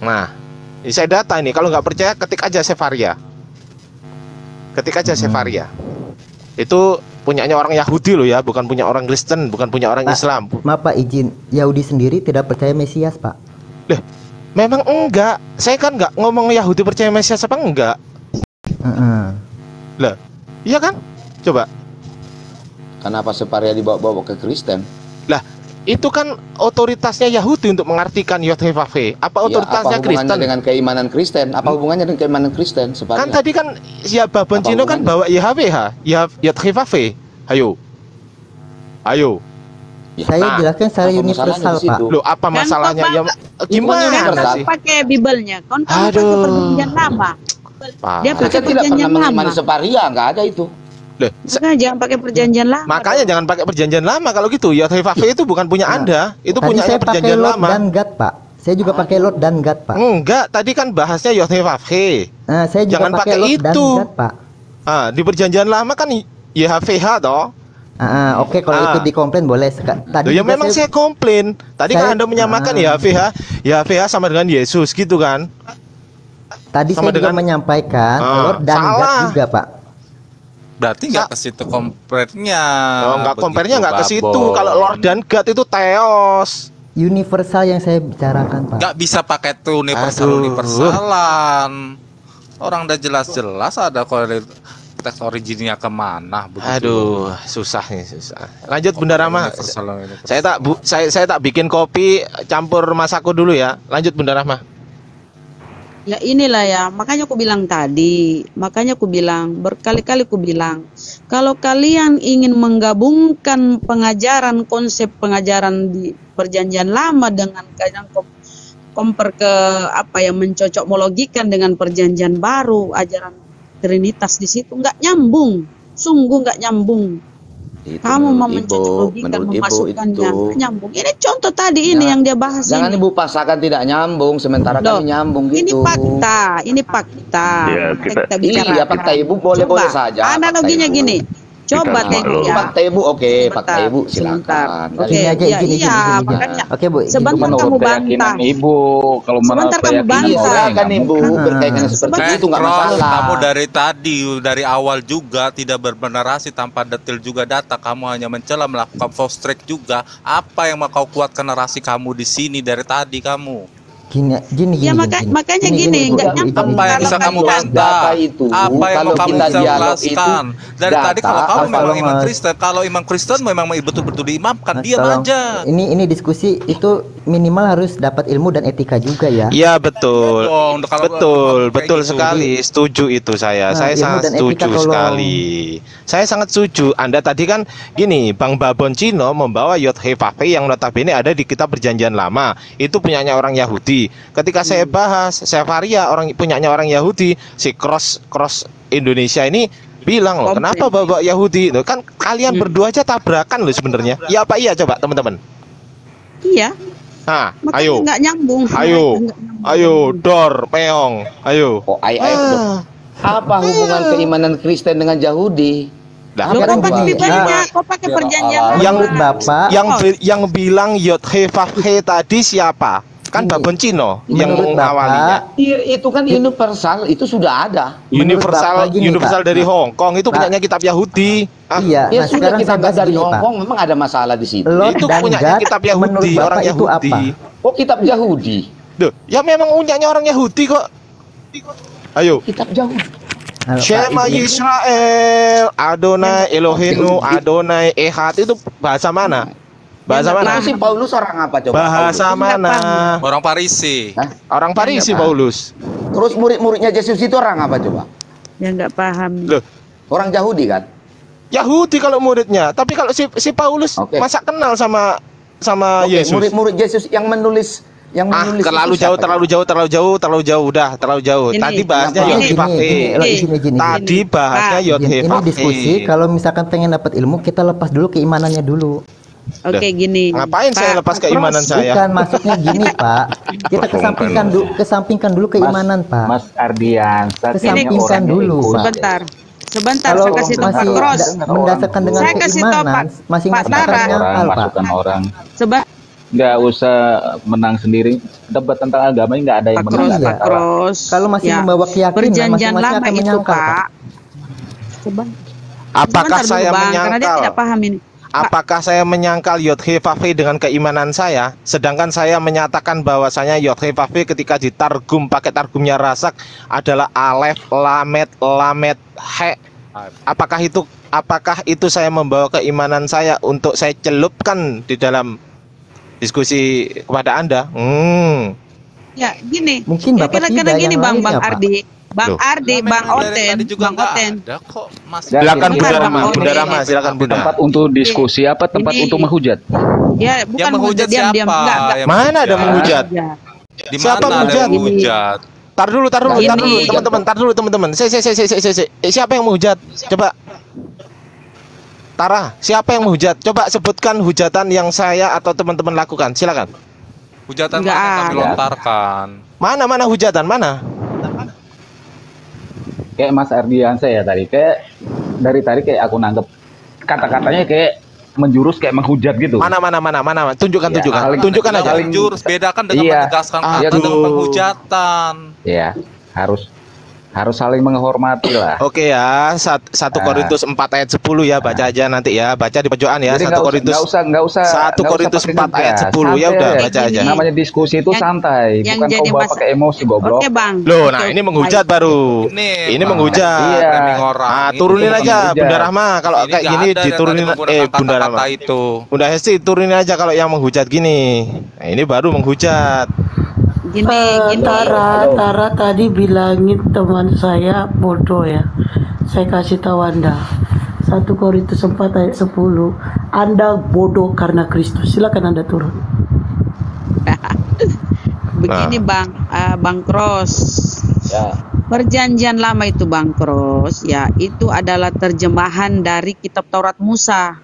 [SPEAKER 2] Nah, ini saya data ini. Kalau nggak percaya ketik aja Sefaria. Itu punyanya orang Yahudi loh ya, bukan punya orang Kristen, bukan punya orang Islam.
[SPEAKER 6] Maaf Pak, izin, Yahudi sendiri tidak percaya Mesias Pak.
[SPEAKER 2] Loh, memang enggak. Saya kan enggak ngomong Yahudi percaya Mesias apa enggak. Lah, iya kan? Coba.
[SPEAKER 5] Kenapa Separia dibawa-bawa ke Kristen?
[SPEAKER 2] Lah, itu kan otoritasnya Yahudi untuk mengartikan Yod-Heh-Vav-He. Apa otoritasnya Kristen?
[SPEAKER 5] Apa hubungannya dengan keimanan Kristen? Apa hubungannya dengan keimanan Kristen? Separia.
[SPEAKER 2] Kan tadi kan ya Babon Cino kan bawa YHWH, Yod-Heh-Vav-He. Ayo.
[SPEAKER 6] Ya, saya jelaskan secara universal Pak.
[SPEAKER 2] Loh, apa masalahnya? Ya gimana sih?
[SPEAKER 8] Pakai Bibelnya. Kan pakai perjanjian lama. Dia pakai perjanjian lama.
[SPEAKER 5] Separia nggak ada itu.
[SPEAKER 8] Makanya jangan pakai perjanjian lama.
[SPEAKER 2] Makanya jangan pakai perjanjian lama kalau gitu. Yod-Heh-Vav-He itu bukan punya Anda, itu punya perjanjian lama.
[SPEAKER 6] Dan Gad Pak. Saya juga pakai Lot dan Gad Pak.
[SPEAKER 2] Enggak, tadi kan bahasnya Yod-Heh-Vav-He.
[SPEAKER 6] Saya juga
[SPEAKER 2] jangan pakai
[SPEAKER 6] Lot
[SPEAKER 2] itu.
[SPEAKER 6] Dan Gad Pak.
[SPEAKER 2] Di perjanjian lama kan YHWH toh.
[SPEAKER 6] Oke, kalau itu dikomplain boleh.
[SPEAKER 2] Tadi ya memang saya komplain. Tadi kan Anda menyamakan YHWH sama dengan Yesus gitu kan.
[SPEAKER 6] Tadi sama saya juga menyampaikan Lord dan Gad juga Pak.
[SPEAKER 1] Berarti nggak ke situ komparnya.
[SPEAKER 2] Nggak komparnya nggak ke situ. Kalau Lord dan God itu teos.
[SPEAKER 6] Universal yang saya bicarakan Pak.
[SPEAKER 1] Nggak bisa pakai tuh universalan. Orang udah jelas-jelas ada teks originnya kemana.
[SPEAKER 2] Begitu. Susah nih, susah. Lanjut Bunda Rahma. Saya tak bikin kopi campur masaku dulu ya. Lanjut Bunda Rahma.
[SPEAKER 8] Ya inilah ya, makanya aku bilang tadi, berkali-kali aku bilang, kalau kalian ingin menggabungkan konsep pengajaran di perjanjian lama dengan kalian compare ke mencocok mologikan dengan perjanjian baru, ajaran Trinitas di situ nggak nyambung, sungguh nggak nyambung. Kamu mau mencocokkan memasukkannya nyambung. Ini contoh tadi yang dia bahas.
[SPEAKER 5] Jangan Ibu pasangkan tidak nyambung sementara kami nyambung gitu.
[SPEAKER 8] Ini fakta.
[SPEAKER 5] Ya, kita bicara. Iya, fakta Ibu boleh saja.
[SPEAKER 8] Analoginya gini. Coba tengok ya.
[SPEAKER 5] Fakta Ibu fakta Ibu silakan.
[SPEAKER 8] Makanya.
[SPEAKER 6] Oke, Bu.
[SPEAKER 8] Sebentar kamu bantah.
[SPEAKER 9] Ibu, kalau
[SPEAKER 8] sebentar kamu bantah.
[SPEAKER 5] Kan Ibu berkaitan seperti itu enggak masalah.
[SPEAKER 1] Kamu dari awal juga tidak berbenerasi tanpa detail juga data. Kamu hanya mencela, melakukan false track juga. Apa yang mau kau kuatkan narasi kamu di sini dari tadi kamu?
[SPEAKER 6] Gini.
[SPEAKER 8] Makanya gini, enggak nyambung.
[SPEAKER 1] Apa yang bisa kamu bantah? Apa yang mau kamu jelaskan? Dari tadi kalau kamu memang iman Kristen, kalau iman Kristen memang betul-betul diimamkan, diam aja.
[SPEAKER 6] Ini diskusi itu minimal harus dapat ilmu dan etika juga ya.
[SPEAKER 2] Iya betul. Betul sekali. Setuju itu saya. Saya sangat setuju sekali. Saya sangat setuju. Anda tadi kan gini, Bang Babon Cino membawa Yod-Heh-Vav-He yang notabene ada di kitab perjanjian lama. Itu punyanya orang Yahudi. Ketika saya bahas Separia punyanya orang Yahudi, si cross Indonesia ini bilang loh, kenapa bawa Yahudi? Loh, kan kalian berdua aja tabrakan loh sebenarnya. Iya apa iya coba teman-teman?
[SPEAKER 8] Iya.
[SPEAKER 2] Ayo.
[SPEAKER 8] Nggak nyambung.
[SPEAKER 2] Ayo, dor, peong. Ayo.
[SPEAKER 5] Apa hubungan keimanan Kristen dengan Yahudi?
[SPEAKER 8] Kok pakai perjanjian
[SPEAKER 2] yang bilang Yod-Heh-Vav-He tadi siapa? Kan Babon Cino yang mengawalinya.
[SPEAKER 5] Itu kan universal, itu sudah ada.
[SPEAKER 2] Universal dari Hong Kong itu punyanya kitab Yahudi.
[SPEAKER 6] Iya.
[SPEAKER 5] Ya sudah kitab dari Hong Kong memang ada masalah di situ.
[SPEAKER 2] Itu punyanya kitab Yahudi, orang Yahudi.
[SPEAKER 5] Oh, kitab Yahudi.
[SPEAKER 2] Ya memang punyanya orang Yahudi kok. Ayo.
[SPEAKER 5] Kitab Yahudi.
[SPEAKER 2] Shema Yisrael, Adonai Eloheinu, Adonai Ehad itu bahasa mana? Bahasa mana?
[SPEAKER 5] Si Paulus orang apa coba?
[SPEAKER 2] Bahasa mana?
[SPEAKER 1] Orang Parisi.
[SPEAKER 2] Orang Parisi Paulus.
[SPEAKER 5] Terus murid-muridnya Yesus itu orang apa coba?
[SPEAKER 8] Ya nggak paham.
[SPEAKER 2] Loh,
[SPEAKER 5] orang Yahudi kan?
[SPEAKER 2] Yahudi kalau muridnya. Tapi kalau si Paulus masa kenal sama Yesus?
[SPEAKER 5] Murid-murid Yesus yang menulis
[SPEAKER 2] terlalu jauh. Tadi bahasnya Yod-Heh-Vav-He.
[SPEAKER 6] Ini diskusi kalau misalkan pengen dapat ilmu kita lepas dulu keimanannya dulu.
[SPEAKER 8] Oke, gini.
[SPEAKER 2] Ngapain saya lepas keimanan saya?
[SPEAKER 6] Bukan, maksudnya gini, Pak. Kita kesampingkan dulu keimanan, Pak.
[SPEAKER 9] Mas Ardian,
[SPEAKER 6] kesampingkan dulu,
[SPEAKER 8] Pak. Sebentar,
[SPEAKER 6] kalau
[SPEAKER 8] saya kasih tahu
[SPEAKER 6] masih mendasarkan dengan keimanan, masing-masing
[SPEAKER 9] masukkan orang. Nggak usah menang sendiri. Debat tentang agama ini nggak ada yang menang.
[SPEAKER 6] Kalau masih membawa keyakinan,
[SPEAKER 8] perjanjian lama itu, Pak.
[SPEAKER 2] Apakah
[SPEAKER 8] Sebentar dulu,
[SPEAKER 2] saya
[SPEAKER 8] Bang, karena dia
[SPEAKER 2] menyangkal?
[SPEAKER 8] tidak paham ini.
[SPEAKER 2] Apakah saya menyangkal Yod He Vav He dengan keimanan saya, sedangkan saya menyatakan bahwasanya Yod He Vav He ketika ditargum pakai targumnya Rasak adalah Alef, Lamet, Lamet, He. Apakah itu saya membawa keimanan saya untuk saya celupkan di dalam diskusi kepada Anda?
[SPEAKER 8] Ya, gini.
[SPEAKER 6] Mungkin
[SPEAKER 8] ya,
[SPEAKER 6] Bapak
[SPEAKER 8] kadang-kadang
[SPEAKER 6] tidak,
[SPEAKER 8] gini
[SPEAKER 6] yang
[SPEAKER 8] Bang
[SPEAKER 6] lain ya, Pak?
[SPEAKER 8] Ardi. Bang
[SPEAKER 2] Loh.
[SPEAKER 8] Ardi, Bang Oten, Bang Oten.
[SPEAKER 1] Ada kok, Mas.
[SPEAKER 2] Silakan Bunda
[SPEAKER 8] Bentar,
[SPEAKER 2] Rama,
[SPEAKER 8] Bang
[SPEAKER 2] Bunda
[SPEAKER 8] Oten.
[SPEAKER 2] Rama, silakan Bunda.
[SPEAKER 9] Tempat untuk diskusi apa tempat
[SPEAKER 8] Ini-
[SPEAKER 9] untuk menghujat?
[SPEAKER 8] Ya, bukan
[SPEAKER 1] Yang menghujat
[SPEAKER 8] diam,
[SPEAKER 1] siapa?
[SPEAKER 8] enggak.
[SPEAKER 1] Yang
[SPEAKER 2] Mana ada menghujat?
[SPEAKER 8] Ya.
[SPEAKER 1] Di
[SPEAKER 2] Siapa
[SPEAKER 1] mana ada
[SPEAKER 2] menghujat?
[SPEAKER 1] yang menghujat?
[SPEAKER 2] Tar dulu,
[SPEAKER 8] Ini-
[SPEAKER 2] teman-teman. Siapa yang menghujat? Coba. Tara, siapa yang menghujat? Coba sebutkan hujatan yang saya atau teman-teman lakukan. Silakan.
[SPEAKER 1] Hujatan
[SPEAKER 8] Enggak
[SPEAKER 1] mana kami
[SPEAKER 8] ada.
[SPEAKER 1] lontarkan?
[SPEAKER 2] Mana hujatan? Mana?
[SPEAKER 9] Kayak Mas Ardian saya tadi kayak dari tadi kayak aku nanggep kata-katanya kayak menjurus kayak menghujat gitu.
[SPEAKER 2] Mana? Tunjukkan.
[SPEAKER 9] saling-
[SPEAKER 2] Tunjukkan aja.
[SPEAKER 9] saling-
[SPEAKER 1] Jurus bedakan dengan
[SPEAKER 9] Iya.
[SPEAKER 1] menegaskan
[SPEAKER 2] Aduh.
[SPEAKER 1] kata dengan penghujatan.
[SPEAKER 9] Ya, harus saling menghormati lah.
[SPEAKER 2] Oke ya, 1 Korintus 4 ayat 10 ya, baca aja nanti ya. Baca di pojokan ya,
[SPEAKER 9] Jadi
[SPEAKER 2] 1 Korintus.
[SPEAKER 9] nggak usah
[SPEAKER 2] 1 Korintus
[SPEAKER 9] pakai
[SPEAKER 2] 4 ayat
[SPEAKER 9] ngegas.
[SPEAKER 2] 10 ya,
[SPEAKER 9] Santai
[SPEAKER 2] udah
[SPEAKER 9] aja.
[SPEAKER 2] baca aja.
[SPEAKER 9] Namanya diskusi itu
[SPEAKER 8] Yang-
[SPEAKER 9] santai,
[SPEAKER 8] yang
[SPEAKER 9] bukan
[SPEAKER 8] jadi
[SPEAKER 9] kau bawa
[SPEAKER 8] masa-
[SPEAKER 9] pakai emosi goblok.
[SPEAKER 8] Oke, Bang.
[SPEAKER 2] Loh,
[SPEAKER 8] Oke,
[SPEAKER 2] nah ini
[SPEAKER 8] baik.
[SPEAKER 2] menghujat baru. Ini menghujat.
[SPEAKER 9] Iya.
[SPEAKER 1] Framing orang.
[SPEAKER 2] Ah,
[SPEAKER 1] Ini
[SPEAKER 2] turunin
[SPEAKER 1] bukan
[SPEAKER 2] aja
[SPEAKER 9] menghujat.
[SPEAKER 2] Bunda Rahma kalau
[SPEAKER 1] Ini
[SPEAKER 2] kayak
[SPEAKER 1] nggak
[SPEAKER 2] gini
[SPEAKER 1] ada yang
[SPEAKER 2] diturunin
[SPEAKER 1] tadi menggunakan
[SPEAKER 2] Bunda Rahma.
[SPEAKER 1] kata-kata itu.
[SPEAKER 2] Bunda Hesti turunin aja kalau yang menghujat gini. Nah, ini baru menghujat.
[SPEAKER 8] Gini.
[SPEAKER 4] Tara tadi bilangin teman saya bodoh ya. Saya kasih tahu Anda. 1 Korintus 4 ayat 10. Anda bodoh karena Kristus. Silakan Anda turun.
[SPEAKER 8] Begini Bang Cross.
[SPEAKER 5] Ya.
[SPEAKER 8] Perjanjian lama itu Bang Cross, ya itu adalah terjemahan dari kitab Taurat Musa.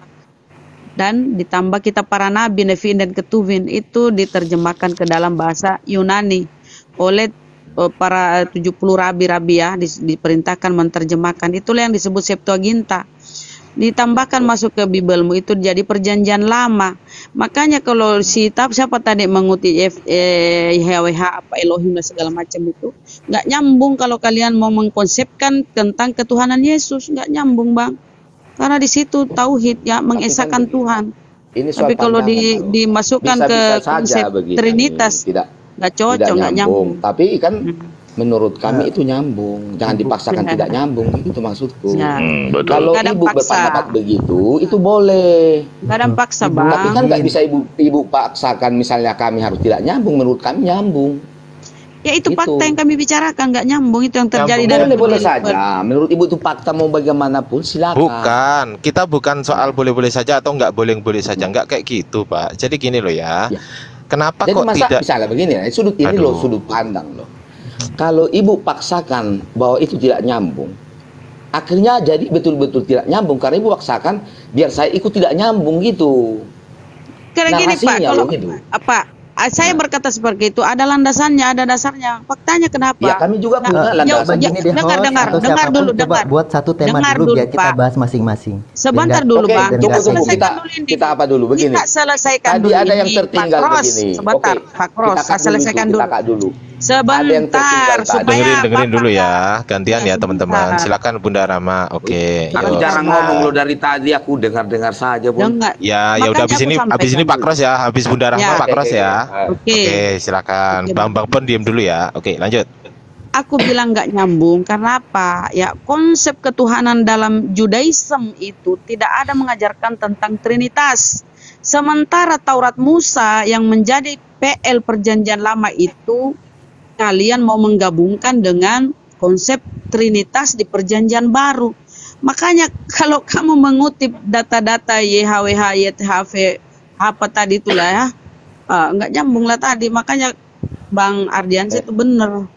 [SPEAKER 8] Dan ditambah kitab para nabi, Nevi'im dan Ketuvim itu diterjemahkan ke dalam bahasa Yunani oleh para 70 rabi-rabi ya, diperintahkan menerjemahkan. Itulah yang disebut Septuaginta. Ditambahkan masuk ke Bibelmu itu jadi perjanjian lama. Makanya kalau siapa tadi mengutip YHWH apa Elohim dan segala macam itu nggak nyambung kalau kalian mau mengkonsepkan tentang ketuhanan Yesus, nggak nyambung Bang. Karena di situ tauhid ya mengesahkan Tuhan.
[SPEAKER 5] Ini soal
[SPEAKER 8] Tapi kalau
[SPEAKER 5] pandangan, loh.
[SPEAKER 8] dimasukkan ke
[SPEAKER 5] Bisa-bisa saja
[SPEAKER 8] konsep
[SPEAKER 5] begini.
[SPEAKER 8] Trinitas nggak cocok, nggak nyambung.
[SPEAKER 5] Tapi kan menurut kami itu nyambung. Jangan dipaksakan tidak nyambung. Itu maksudku.
[SPEAKER 8] Ya.
[SPEAKER 7] Betul.
[SPEAKER 5] Kalau
[SPEAKER 8] Kadang
[SPEAKER 5] ibu
[SPEAKER 8] paksa.
[SPEAKER 5] berpendapat begitu, itu boleh.
[SPEAKER 8] Kadang paksa
[SPEAKER 5] Tapi
[SPEAKER 8] Bang.
[SPEAKER 5] kan nggak bisa ibu paksakan. Misalnya kami harus tidak nyambung. Menurut kami nyambung.
[SPEAKER 8] Ya itu
[SPEAKER 5] Gitu.
[SPEAKER 8] fakta yang kami bicarakan nggak nyambung, itu yang terjadi dalam
[SPEAKER 5] Boleh saja. Menurut ibu itu fakta mau bagaimanapun silakan.
[SPEAKER 2] Bukan, kita bukan soal boleh-boleh saja atau nggak boleh-boleh saja, nggak kayak gitu, Pak. Jadi gini loh ya. Kenapa
[SPEAKER 5] Jadi
[SPEAKER 2] kok
[SPEAKER 5] masa
[SPEAKER 2] tidak
[SPEAKER 5] misalnya begini ya, ini loh sudut pandang loh. Kalau ibu paksakan bahwa itu tidak nyambung, akhirnya jadi betul-betul tidak nyambung karena ibu paksakan biar saya ikut tidak nyambung gitu.
[SPEAKER 8] Karena gini Pak,
[SPEAKER 5] Narasinya
[SPEAKER 8] kalau
[SPEAKER 5] loh gitu.
[SPEAKER 8] saya berkata seperti itu ada landasannya, ada dasarnya. Faktanya kenapa?
[SPEAKER 5] Ya kami juga punya landasan.
[SPEAKER 8] Dengar.
[SPEAKER 6] Buat satu tema
[SPEAKER 8] Dengar
[SPEAKER 6] dulu biar
[SPEAKER 8] dulu,
[SPEAKER 6] kita
[SPEAKER 8] Pak.
[SPEAKER 6] bahas masing-masing.
[SPEAKER 8] Sebentar
[SPEAKER 6] Biar
[SPEAKER 8] dulu
[SPEAKER 5] Oke,
[SPEAKER 8] Bang.
[SPEAKER 5] tunggu,
[SPEAKER 8] Selesaikan
[SPEAKER 5] kita,
[SPEAKER 8] dulu ini.
[SPEAKER 5] kita apa dulu begini.
[SPEAKER 8] Kita selesaikan
[SPEAKER 5] Tadi
[SPEAKER 8] dulu
[SPEAKER 5] ada yang
[SPEAKER 8] ini,
[SPEAKER 5] tertinggal
[SPEAKER 8] Pak Cross.
[SPEAKER 5] begini.
[SPEAKER 8] Sebentar,
[SPEAKER 5] Oke,
[SPEAKER 8] Pak Cross.
[SPEAKER 5] kita cut
[SPEAKER 8] Saya selesaikan
[SPEAKER 5] dulu.
[SPEAKER 8] dulu.
[SPEAKER 5] Kita cut dulu.
[SPEAKER 8] Sebentar,
[SPEAKER 5] Ada yang tertinggal tadi.
[SPEAKER 8] supaya
[SPEAKER 2] dengerin dulu
[SPEAKER 8] Bapak-
[SPEAKER 2] ya, gantian ya
[SPEAKER 8] sebentar.
[SPEAKER 2] teman-teman. Silakan Bunda Rama. Oke.
[SPEAKER 5] Aku
[SPEAKER 2] yuk.
[SPEAKER 5] jarang ngomong lo dari tadi, aku dengar-dengar saja pun.
[SPEAKER 8] Dengar.
[SPEAKER 2] Ya udah
[SPEAKER 8] Makanya
[SPEAKER 2] habis
[SPEAKER 8] aku
[SPEAKER 2] ini
[SPEAKER 8] sampaikan
[SPEAKER 2] Pak
[SPEAKER 8] dulu.
[SPEAKER 2] Kros ya, habis Bunda Rahma
[SPEAKER 8] Ya.
[SPEAKER 2] Pak Kros ya.
[SPEAKER 8] Oke.
[SPEAKER 2] Oke, silakan.
[SPEAKER 8] Oke,
[SPEAKER 2] Bang Pon diem dulu ya. Oke, lanjut.
[SPEAKER 8] Aku bilang nggak nyambung karena apa? Ya konsep ketuhanan dalam Judaism itu tidak ada mengajarkan tentang Trinitas. Sementara Taurat Musa yang menjadi PL Perjanjian Lama itu kalian mau menggabungkan dengan konsep Trinitas di Perjanjian Baru. Makanya kalau kamu mengutip data-data YHWH, YTHV apa tadi itulah ya, nggak nyambung lah tadi. Makanya Bang Ardiansyah itu benar.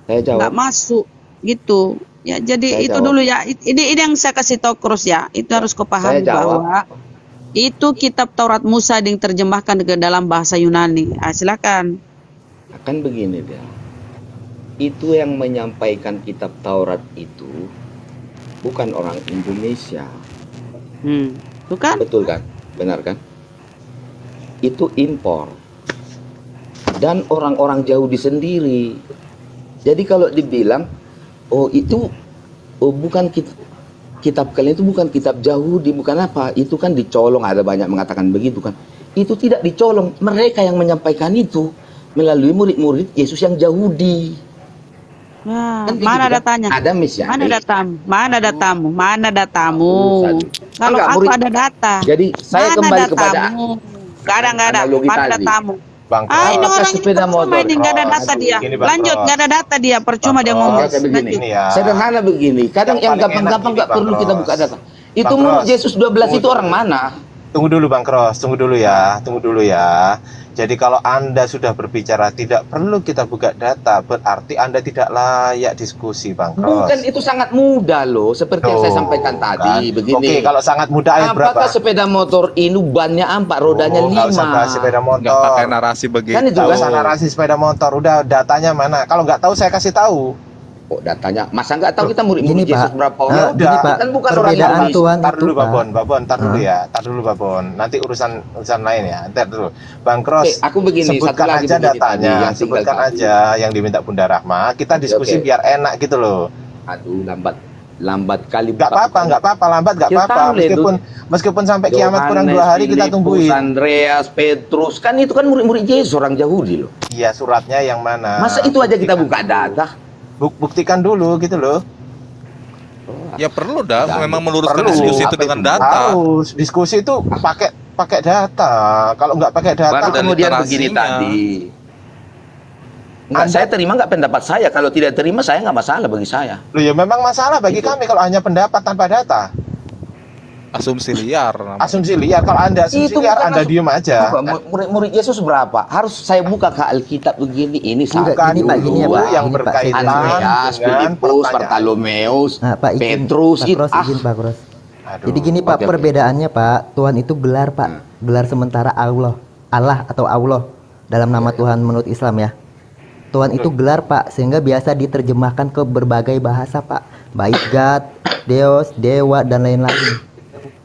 [SPEAKER 5] Saya jawab.
[SPEAKER 8] Nggak masuk gitu ya, jadi
[SPEAKER 5] Saya
[SPEAKER 8] itu
[SPEAKER 5] jawab.
[SPEAKER 8] dulu ya, ini yang saya kasih tahu Cross ya, itu harus kau pahami
[SPEAKER 5] Saya jawab.
[SPEAKER 8] bahwa itu kitab Taurat Musa yang terjemahkan ke dalam bahasa Yunani. Silakan.
[SPEAKER 5] Akan begini dia. Itu yang menyampaikan kitab Taurat itu bukan orang Indonesia.
[SPEAKER 8] Bukan?
[SPEAKER 5] Betul kan? Benar kan? Itu impor. Dan orang-orang Yahudi sendiri. Jadi kalau dibilang, bukan kita, kitab kalian itu bukan kitab Yahudi, bukan apa. Itu kan dicolong, ada banyak mengatakan begitu kan. Itu tidak dicolong, mereka yang menyampaikan itu melalui murid-murid Yesus yang Yahudi.
[SPEAKER 8] Nah,
[SPEAKER 5] Kan
[SPEAKER 8] mana
[SPEAKER 5] begitu kan?
[SPEAKER 8] datanya?
[SPEAKER 5] Ada misalnya.
[SPEAKER 8] Mana datamu? Mana datamu? Mana datamu? Kalau
[SPEAKER 5] Enggak,
[SPEAKER 8] aku
[SPEAKER 5] murid.
[SPEAKER 8] ada data.
[SPEAKER 5] Jadi saya
[SPEAKER 8] Mana
[SPEAKER 5] kembali kepada
[SPEAKER 8] datamu? Gak ada.
[SPEAKER 5] analogi
[SPEAKER 8] Mana
[SPEAKER 5] tadi.
[SPEAKER 8] datamu?
[SPEAKER 2] Bang
[SPEAKER 8] Ah, ini
[SPEAKER 5] Apakah
[SPEAKER 8] orang ini
[SPEAKER 5] sepeda
[SPEAKER 8] percuma
[SPEAKER 5] motor?
[SPEAKER 8] ini, gak ada data dia.
[SPEAKER 2] Gini, Bang
[SPEAKER 8] Lanjut,
[SPEAKER 2] Ros.
[SPEAKER 8] gak ada data dia, percuma
[SPEAKER 2] Bang
[SPEAKER 8] dia
[SPEAKER 2] Ros.
[SPEAKER 8] ngomong.
[SPEAKER 5] Oke, begini.
[SPEAKER 2] Ini ya.
[SPEAKER 5] Sederhana begini. Kadang
[SPEAKER 2] Yang
[SPEAKER 5] yang
[SPEAKER 2] paling
[SPEAKER 5] gampang-gampang
[SPEAKER 2] enak
[SPEAKER 5] nggak
[SPEAKER 2] ini,
[SPEAKER 5] perlu
[SPEAKER 2] Bang
[SPEAKER 5] kita
[SPEAKER 2] Ros.
[SPEAKER 5] buka data. Itu
[SPEAKER 2] Bang
[SPEAKER 5] murid
[SPEAKER 2] Ros.
[SPEAKER 5] Yesus 12 itu orang mana?
[SPEAKER 2] Tunggu dulu Bang Cross, tunggu dulu ya. Jadi kalau Anda sudah berbicara tidak perlu kita buka data, berarti Anda tidak layak diskusi Bang Cross.
[SPEAKER 5] Bukan, itu sangat mudah loh. Seperti yang saya
[SPEAKER 2] Tuh,
[SPEAKER 5] sampaikan tadi.
[SPEAKER 2] kan?
[SPEAKER 5] Begini.
[SPEAKER 2] Oke, kalau sangat mudah ayat berapa?
[SPEAKER 5] Apakah sepeda motor ini bannya 4, rodanya 5?
[SPEAKER 2] Nggak usah bahas sepeda motor.
[SPEAKER 1] Nggak pakai narasi begitu.
[SPEAKER 5] Kan itu
[SPEAKER 2] Nggak
[SPEAKER 5] kan.
[SPEAKER 2] usah narasi sepeda motor, udah datanya mana? Kalau nggak tahu saya kasih tahu.
[SPEAKER 5] Oh, datanya. Masa nggak tahu kita
[SPEAKER 6] Gini,
[SPEAKER 5] murid-murid Yesus
[SPEAKER 6] Pak.
[SPEAKER 5] berapa
[SPEAKER 2] Ya
[SPEAKER 5] orang?
[SPEAKER 2] udah.
[SPEAKER 6] Pak,
[SPEAKER 5] Kan bukan orang
[SPEAKER 6] perbedaan
[SPEAKER 5] Yahudi.
[SPEAKER 6] Tuhan
[SPEAKER 2] Tar
[SPEAKER 6] itu,
[SPEAKER 2] dulu
[SPEAKER 6] Pak.
[SPEAKER 2] Babon, tar dulu Babon. Nanti urusan lain ya. Ntar dulu. Bang Cross,
[SPEAKER 5] Aku begini,
[SPEAKER 2] sebutkan
[SPEAKER 5] satu lagi
[SPEAKER 2] aja
[SPEAKER 5] begini tadi,
[SPEAKER 2] datanya,
[SPEAKER 5] yang tinggal
[SPEAKER 2] sebutkan
[SPEAKER 5] tadi.
[SPEAKER 2] aja yang diminta Bunda Rahma. Kita diskusi
[SPEAKER 5] oke.
[SPEAKER 2] biar enak gitu loh.
[SPEAKER 5] Aduh, lambat kali.
[SPEAKER 2] Nggak apa-apa, lambat nggak
[SPEAKER 5] Kita
[SPEAKER 2] apa-apa.
[SPEAKER 5] tahu,
[SPEAKER 2] Meskipun sampai kiamat kurang 2 hari kita tungguin.
[SPEAKER 5] Andreas, Petrus, kan itu kan murid-murid Yesus orang Yahudi loh.
[SPEAKER 2] Iya, suratnya yang mana?
[SPEAKER 5] Masa itu aja kita buka data?
[SPEAKER 2] Buktikan dulu gitu loh.
[SPEAKER 1] Ya perlu dah, memang meluruskan
[SPEAKER 2] Perlu.
[SPEAKER 1] diskusi itu
[SPEAKER 5] Apa
[SPEAKER 1] dengan
[SPEAKER 5] itu?
[SPEAKER 1] data.
[SPEAKER 2] Harus diskusi itu pakai data. Kalau nggak pakai data,
[SPEAKER 5] Baru
[SPEAKER 1] dan
[SPEAKER 5] kemudian
[SPEAKER 1] literasinya.
[SPEAKER 5] begini tadi. Nggak, saya terima nggak pendapat saya. Kalau tidak terima saya nggak masalah bagi saya.
[SPEAKER 2] loh ya memang masalah bagi kami kalau hanya pendapat tanpa data.
[SPEAKER 1] Asumsi liar. namanya.
[SPEAKER 2] Asumsi liar. Kalau Anda asumsi
[SPEAKER 5] Itu
[SPEAKER 2] liar,
[SPEAKER 5] bukan
[SPEAKER 2] Anda diem aja.
[SPEAKER 5] Murid Yesus berapa? Harus saya buka ke Alkitab begini. Ini
[SPEAKER 6] Enggak,
[SPEAKER 5] satu,
[SPEAKER 6] gini, Pak, gini ya,
[SPEAKER 5] dua,
[SPEAKER 6] Pak.
[SPEAKER 2] yang
[SPEAKER 6] Gini, Pak,
[SPEAKER 2] berkaitan
[SPEAKER 5] Andreas,
[SPEAKER 2] dengan
[SPEAKER 5] Filipus,
[SPEAKER 2] pertanyaan.
[SPEAKER 5] Bartolomeus,
[SPEAKER 6] Nah, Pak, izin,
[SPEAKER 5] Petrus,
[SPEAKER 6] Pak
[SPEAKER 5] itu
[SPEAKER 6] Cross, izin Pak Cross.
[SPEAKER 2] Aduh.
[SPEAKER 6] Jadi gini Pak,
[SPEAKER 5] Oke, oke.
[SPEAKER 6] perbedaannya Pak, Tuhan itu gelar Pak, gelar sementara Allah atau Allah dalam nama Tuhan menurut Islam ya. Tuhan itu gelar Pak, sehingga biasa diterjemahkan ke berbagai bahasa Pak, baik God, Deus, Dewa dan lain-lain.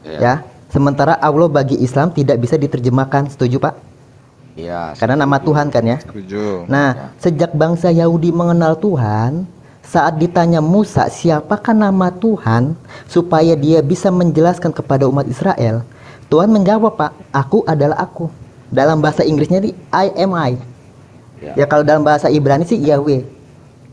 [SPEAKER 6] Ya. Sementara Allah bagi Islam tidak bisa diterjemahkan, setuju Pak?
[SPEAKER 5] Ya,
[SPEAKER 6] Karena nama Tuhan kan ya.
[SPEAKER 1] Setuju.
[SPEAKER 6] Nah, sejak bangsa Yahudi mengenal Tuhan, saat ditanya Musa siapakah nama Tuhan supaya dia bisa menjelaskan kepada umat Israel, Tuhan menjawab Pak, aku adalah aku. Dalam bahasa Inggrisnya di I am I. Ya kalau dalam bahasa Ibrani sih Yahweh.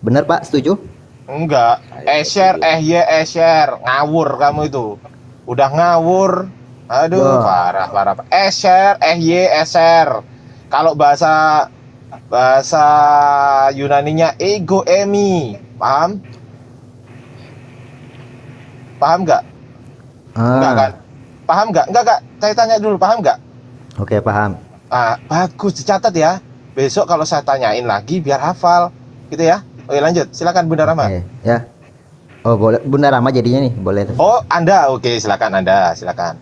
[SPEAKER 6] Benar Pak, setuju?
[SPEAKER 2] Enggak. Esher, Esher. Ngawur kamu itu. Udah ngawur. Aduh,
[SPEAKER 6] Wah.
[SPEAKER 2] parah. Esher, Esher. Kalau bahasa Yunaninya ego emi. Paham? Paham nggak? Enggak kan? Paham nggak? Enggak. Saya tanya dulu, paham nggak?
[SPEAKER 6] Oke, paham.
[SPEAKER 2] Ah, bagus, dicatat ya. Besok kalau saya tanyain lagi biar hafal. Gitu ya. Oke, lanjut. Silakan Bunda Rahma.
[SPEAKER 6] Oke, ya. Oh, boleh Bunda Rahma jadinya nih, boleh.
[SPEAKER 2] Oh, Anda. Oke, silakan Anda. Silakan.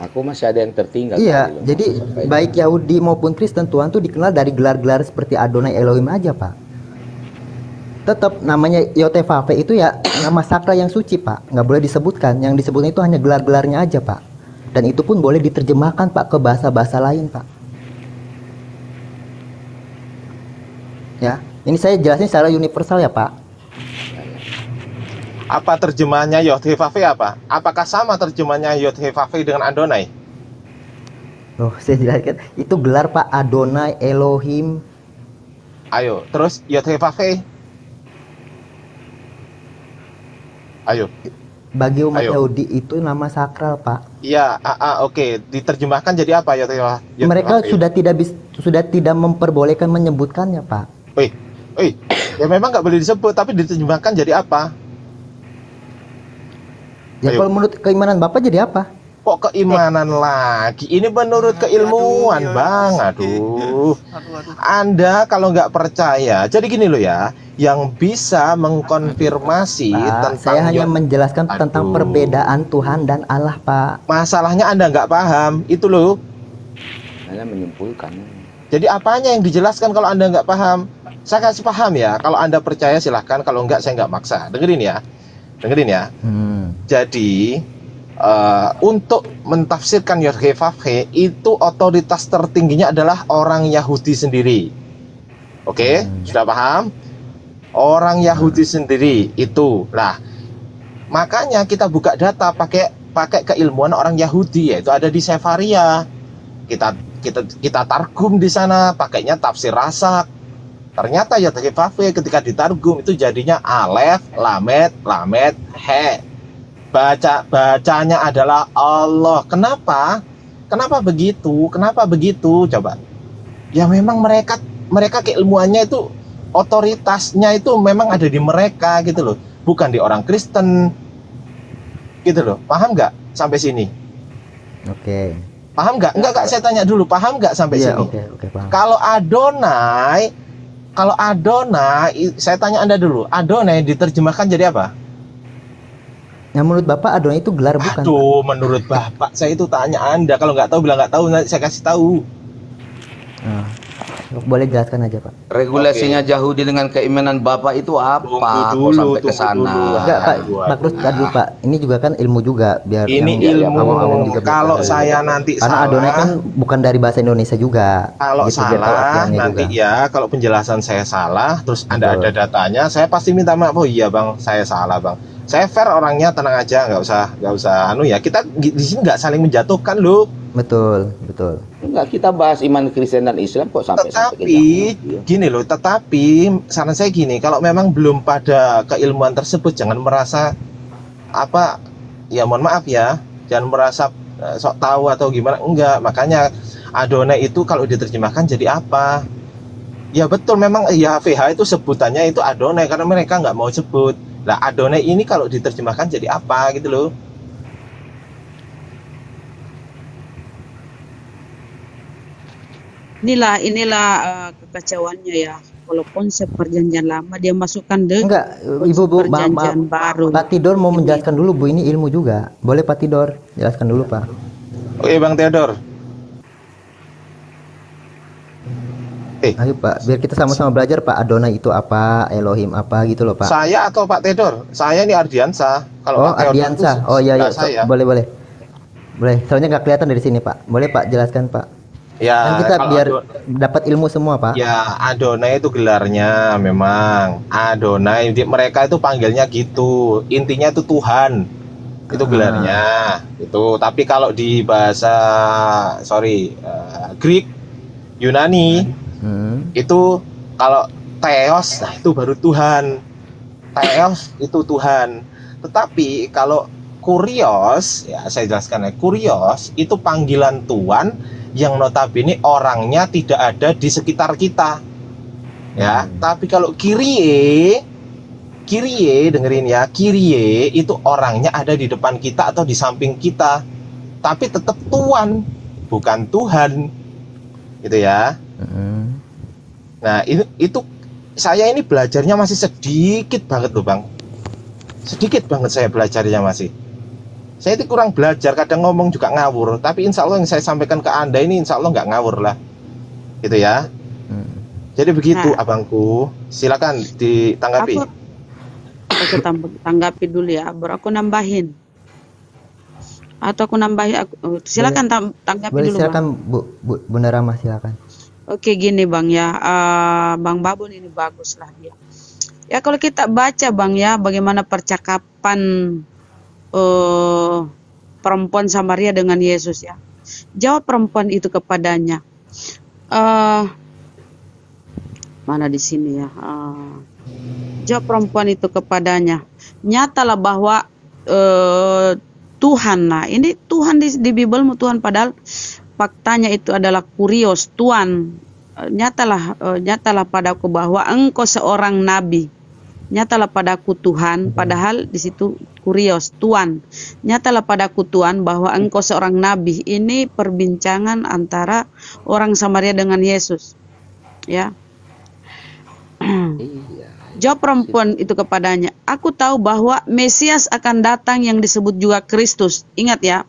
[SPEAKER 5] aku masih ada yang tertinggal.
[SPEAKER 6] Iya,
[SPEAKER 5] tadi loh.
[SPEAKER 6] jadi baik Yahudi maupun Kristen Tuhan tuh dikenal dari gelar-gelar seperti Adonai Elohim aja, Pak. Tetap namanya Yotevave itu ya nama sakral yang suci, Pak. Nggak boleh disebutkan. Yang disebutnya itu hanya gelar-gelarnya aja, Pak. Dan itu pun boleh diterjemahkan, Pak, ke bahasa-bahasa lain, Pak. Ya, ini saya jelasin secara universal ya, Pak.
[SPEAKER 2] Apa terjemahannya Yod-Heh-Vaveh apa? Apakah sama terjemahannya Yod-Heh-Vaveh dengan Adonai?
[SPEAKER 6] Loh, saya jelaskan. Itu gelar, Pak, Adonai Elohim.
[SPEAKER 2] Ayo, terus Yod-Heh-Vaveh. Ayo.
[SPEAKER 6] Bagi umat
[SPEAKER 2] Ayo.
[SPEAKER 6] Yahudi itu nama sakral, Pak.
[SPEAKER 2] Iya, oke. Diterjemahkan jadi apa Yod-Heh-Vaveh?
[SPEAKER 6] Mereka sudah tidak memperbolehkan menyebutkannya, Pak.
[SPEAKER 2] Ya memang nggak boleh disebut, tapi diterjemahkan jadi apa?
[SPEAKER 6] Ya
[SPEAKER 2] Ayo.
[SPEAKER 6] kalau menurut keimanan Bapak jadi apa?
[SPEAKER 2] Kok keimanan lagi? Ini menurut keilmuan, Bang. Aduh. Anda kalau nggak percaya, jadi gini loh ya, yang bisa mengkonfirmasi
[SPEAKER 6] Pak,
[SPEAKER 2] tentang
[SPEAKER 6] saya hanya menjelaskan
[SPEAKER 2] Aduh.
[SPEAKER 6] tentang perbedaan Tuhan dan Allah, Pak.
[SPEAKER 2] Masalahnya Anda nggak paham, itu loh.
[SPEAKER 5] Hanya menyimpulkan.
[SPEAKER 2] Jadi apanya yang dijelaskan kalau Anda nggak paham? Saya kasih paham ya. Kalau Anda percaya silahkan, kalau nggak saya nggak maksa. Dengerin ya. Jadi untuk mentafsirkan Yod-Heh-Vaveh itu otoritas tertingginya adalah orang Yahudi sendiri. Oke, sudah paham? Orang Yahudi sendiri itu. Lah, Makanya kita buka data pakai keilmuan orang Yahudi, yaitu ada di Sefaria. Kita targum di sana, pakainya tafsir Rasak. Ternyata ya ketika ditargum itu jadinya alef, lamet, he. Bacanya adalah Allah. Kenapa begitu? Coba. Ya memang mereka keilmuannya itu, otoritasnya itu memang ada di mereka gitu loh, bukan di orang Kristen gitu loh. Paham nggak sampai sini?
[SPEAKER 6] Oke.
[SPEAKER 2] Paham nggak? Enggak, saya tanya dulu, paham nggak sampai sini?
[SPEAKER 6] Oke, paham.
[SPEAKER 2] Kalau Adonai, saya tanya Anda dulu, Adonai diterjemahkan jadi apa?
[SPEAKER 6] Yang menurut Bapak Adonai itu gelar bukan?
[SPEAKER 2] Aduh, menurut Bapak saya itu tanya Anda. Kalau nggak tahu bilang nggak tahu, nanti saya kasih tahu.
[SPEAKER 6] Boleh jelaskan aja, Pak.
[SPEAKER 5] Regulasinya Yahudi dengan keimanan Bapak itu apa? Kok sampai ke sana?
[SPEAKER 6] Enggak, Pak. Bagus dulu, Pak. Ini juga kan ilmu juga, biar
[SPEAKER 2] ini ilmu. Awam juga kalau saya nanti
[SPEAKER 6] karena
[SPEAKER 2] salah,
[SPEAKER 6] Adonai kan bukan dari bahasa Indonesia juga.
[SPEAKER 2] Kalau gitu, salah nanti juga. Ya kalau penjelasan saya salah, terus Anda ada datanya, saya pasti minta maaf. Oh iya Bang, saya salah Bang. Saya fair orangnya, tenang aja, nggak usah ya. Kita di sini nggak saling menjatuhkan loh.
[SPEAKER 6] Betul.
[SPEAKER 5] Enggak, kita bahas iman Kristen dan Islam kok sampai
[SPEAKER 2] gini loh. Tetapi saran saya gini, kalau memang belum pada keilmuan tersebut, jangan merasa ya mohon maaf ya, jangan merasa sok tahu atau gimana, enggak. Makanya Adonai itu kalau diterjemahkan jadi apa? Ya betul, memang YHWH itu sebutannya itu Adonai karena mereka nggak mau sebut. Nah, Adonai ini kalau diterjemahkan jadi apa gitu loh.
[SPEAKER 8] Inilah kekacauannya ya. Kalau konsep perjanjian lama dia masukkan
[SPEAKER 6] enggak, Ibu
[SPEAKER 8] perjanjian baru.
[SPEAKER 6] Pak Tidor mau menjelaskan dulu, Bu, ini ilmu juga. Boleh Pak Tidor jelaskan dulu, Pak.
[SPEAKER 2] Oke, Bang Theodor.
[SPEAKER 6] Ayo Pak, biar kita sama-sama belajar Pak, Adonai itu apa, Elohim apa gitu loh Pak.
[SPEAKER 2] Saya atau Pak Theodor? Saya ini Ardiansa. Kalau Pak
[SPEAKER 6] Ardiansa. Oh iya, boleh. Soalnya nggak kelihatan dari sini Pak. Boleh Pak jelaskan Pak.
[SPEAKER 2] Ya.
[SPEAKER 6] Kan kita biar dapat ilmu semua Pak.
[SPEAKER 2] Ya, Adonai itu gelarnya memang. Adonai, mereka itu panggilnya gitu. Intinya itu Tuhan. Itu gelarnya. Itu. Tapi kalau di bahasa Greek, Yunani, itu kalau Theos, nah itu baru Tuhan. Theos itu Tuhan. Tetapi kalau Kurios, ya saya jelaskan ya, Kurios itu panggilan Tuhan yang notabene orangnya tidak ada di sekitar kita. Ya, tapi kalau Kyrie dengerin ya, Kyrie itu orangnya ada di depan kita atau di samping kita. Tapi tetap Tuhan, bukan Tuhan. Gitu ya. Nah, itu saya ini belajarnya masih sedikit banget loh Bang. Sedikit banget saya belajarnya masih. Saya itu kurang belajar, kadang ngomong juga ngawur. Tapi insya Allah yang saya sampaikan ke Anda ini insya Allah nggak ngawur lah. Gitu ya. Jadi begitu abangku. Silakan ditanggapi.
[SPEAKER 8] Aku tanggapi dulu ya, baru aku nambahin. Atau aku nambahin, silakan tanggapi dulu.
[SPEAKER 6] Silakan Bu Bunda Rama, silakan.
[SPEAKER 8] Oke, gini Bang ya, Bang Babon ini bagus lah dia. Ya kalau kita baca Bang ya, bagaimana percakapan perempuan Samaria dengan Yesus ya. Jawab perempuan itu kepadanya. Mana di sini ya? Jawab perempuan itu kepadanya. Nyatalah bahwa Tuhan, nah ini Tuhan di Bibelmu Tuhan, padahal faktanya itu adalah Kurios, Tuhan. Nyatalah padaku bahwa engkau seorang nabi. Nyatalah padaku Tuhan, padahal di situ Kurios, Tuhan. Nyatalah padaku Tuhan bahwa engkau seorang nabi. Ini perbincangan antara orang Samaria dengan Yesus. Ya. Jawab perempuan itu kepadanya, aku tahu bahwa Mesias akan datang yang disebut juga Kristus. Ingat ya,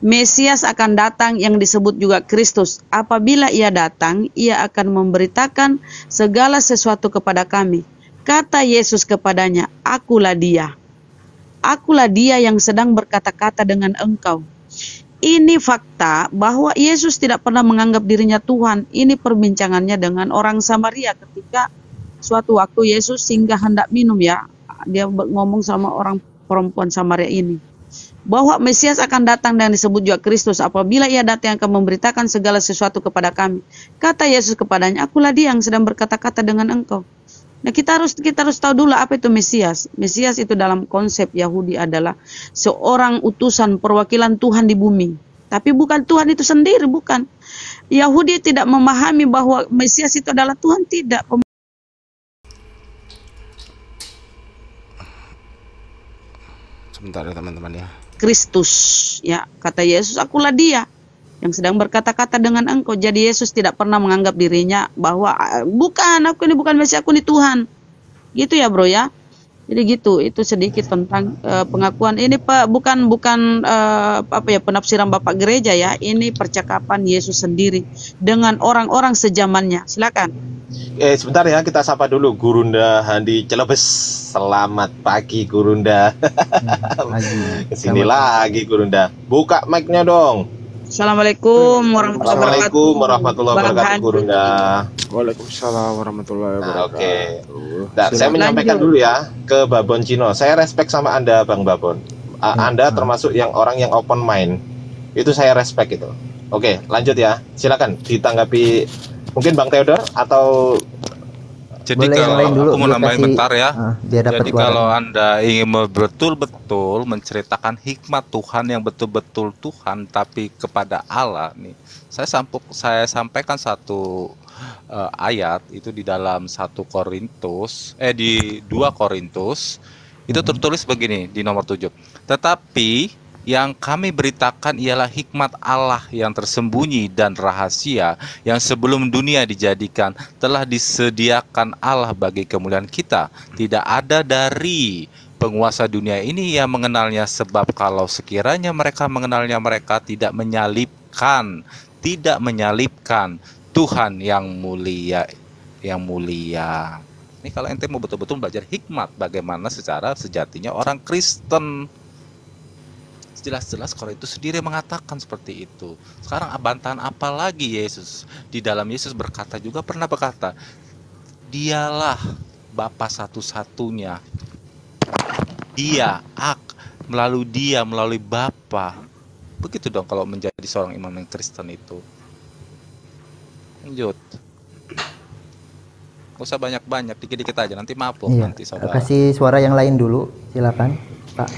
[SPEAKER 8] Mesias akan datang yang disebut juga Kristus. Apabila ia datang, ia akan memberitakan segala sesuatu kepada kami. Kata Yesus kepadanya, akulah dia. Akulah dia yang sedang berkata-kata dengan engkau. Ini fakta bahwa Yesus tidak pernah menganggap dirinya Tuhan. Ini perbincangannya dengan orang Samaria ketika suatu waktu Yesus singgah hendak minum ya. Dia ngomong sama orang perempuan Samaria ini. Bahwa Mesias akan datang dan disebut juga Kristus apabila ia datang akan memberitakan segala sesuatu kepada kami. Kata Yesus kepadanya, akulah dia yang sedang berkata-kata dengan engkau. Nah, kita harus tahu dulu apa itu Mesias. Mesias itu dalam konsep Yahudi adalah seorang utusan perwakilan Tuhan di bumi. Tapi bukan Tuhan itu sendiri, bukan. Yahudi tidak memahami bahwa Mesias itu adalah Tuhan, tidak.
[SPEAKER 2] Sebentar ya teman-teman ya.
[SPEAKER 8] Kristus, ya, kata Yesus, akulah dia yang sedang berkata-kata dengan engkau. Jadi Yesus tidak pernah menganggap dirinya bahwa bukan, aku ini bukan Mesias, aku ini Tuhan. Gitu ya, bro ya. Jadi gitu, itu sedikit tentang pengakuan ini bukan penafsiran Bapak Gereja ya. Ini percakapan Yesus sendiri dengan orang-orang sezamannya. Silakan.
[SPEAKER 2] Sebentar ya, kita sapa dulu Gurunda Handi Celebes. Selamat pagi Gurunda. Kesini lagi Gurunda. Buka mic-nya dong.
[SPEAKER 8] Assalamualaikum warahmatullahi
[SPEAKER 2] wabarakatuh Gurunda.
[SPEAKER 10] Waalaikumsalam warahmatullahi wabarakatuh.
[SPEAKER 2] Oke. Nah, saya menyampaikan dulu ya ke Babon Cino. Saya respect sama Anda Bang Babon. Anda termasuk yang orang yang open mind. Itu saya respect itu. Oke, lanjut ya. Silakan ditanggapi mungkin Bang Theodor atau
[SPEAKER 1] jadi kalau aku mau nambahin bentar ya. Jadi kalau Anda ingin betul-betul menceritakan hikmat Tuhan yang betul-betul Tuhan tapi kepada Allah nih. Saya sampaikan satu ayat itu di dalam 1 Korintus di 2 Korintus itu tertulis begini di nomor 7. Tetapi yang kami beritakan ialah hikmat Allah yang tersembunyi dan rahasia yang sebelum dunia dijadikan telah disediakan Allah bagi kemuliaan kita. Tidak ada dari penguasa dunia ini yang mengenalnya, sebab kalau sekiranya mereka mengenalnya, mereka tidak menyalibkan Tuhan yang mulia. Ini kalau ente mau betul-betul belajar hikmat bagaimana secara sejatinya orang Kristen. Jelas-jelas kalau itu sendiri mengatakan seperti itu. Sekarang bantahan apa lagi Yesus? Di dalam Yesus berkata juga pernah berkata, dialah Bapa satu-satunya. Melalui Bapa. Begitu dong kalau menjadi seorang imam yang Kristen itu. Lanjut. Gak usah banyak-banyak, dikit-dikit aja, nanti mabuk nanti saudara.
[SPEAKER 6] Kasih suara yang lain dulu, silakan Pak.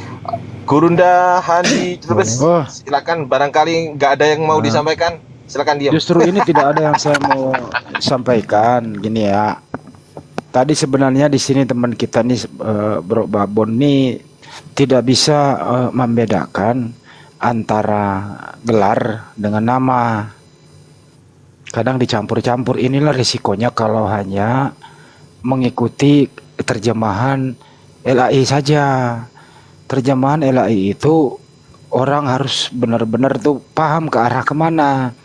[SPEAKER 2] Gurunda Handi terus silakan, barangkali nggak ada yang mau disampaikan, silakan diam.
[SPEAKER 10] Justru ini tidak ada yang saya mau sampaikan, gini ya. Tadi sebenarnya di sini teman kita nih Bro Babon nih tidak bisa membedakan antara gelar dengan nama. Kadang dicampur-campur. Inilah risikonya kalau hanya mengikuti terjemahan LAI saja. Terjemahan LAI itu orang harus benar-benar tuh paham ke arah kemana.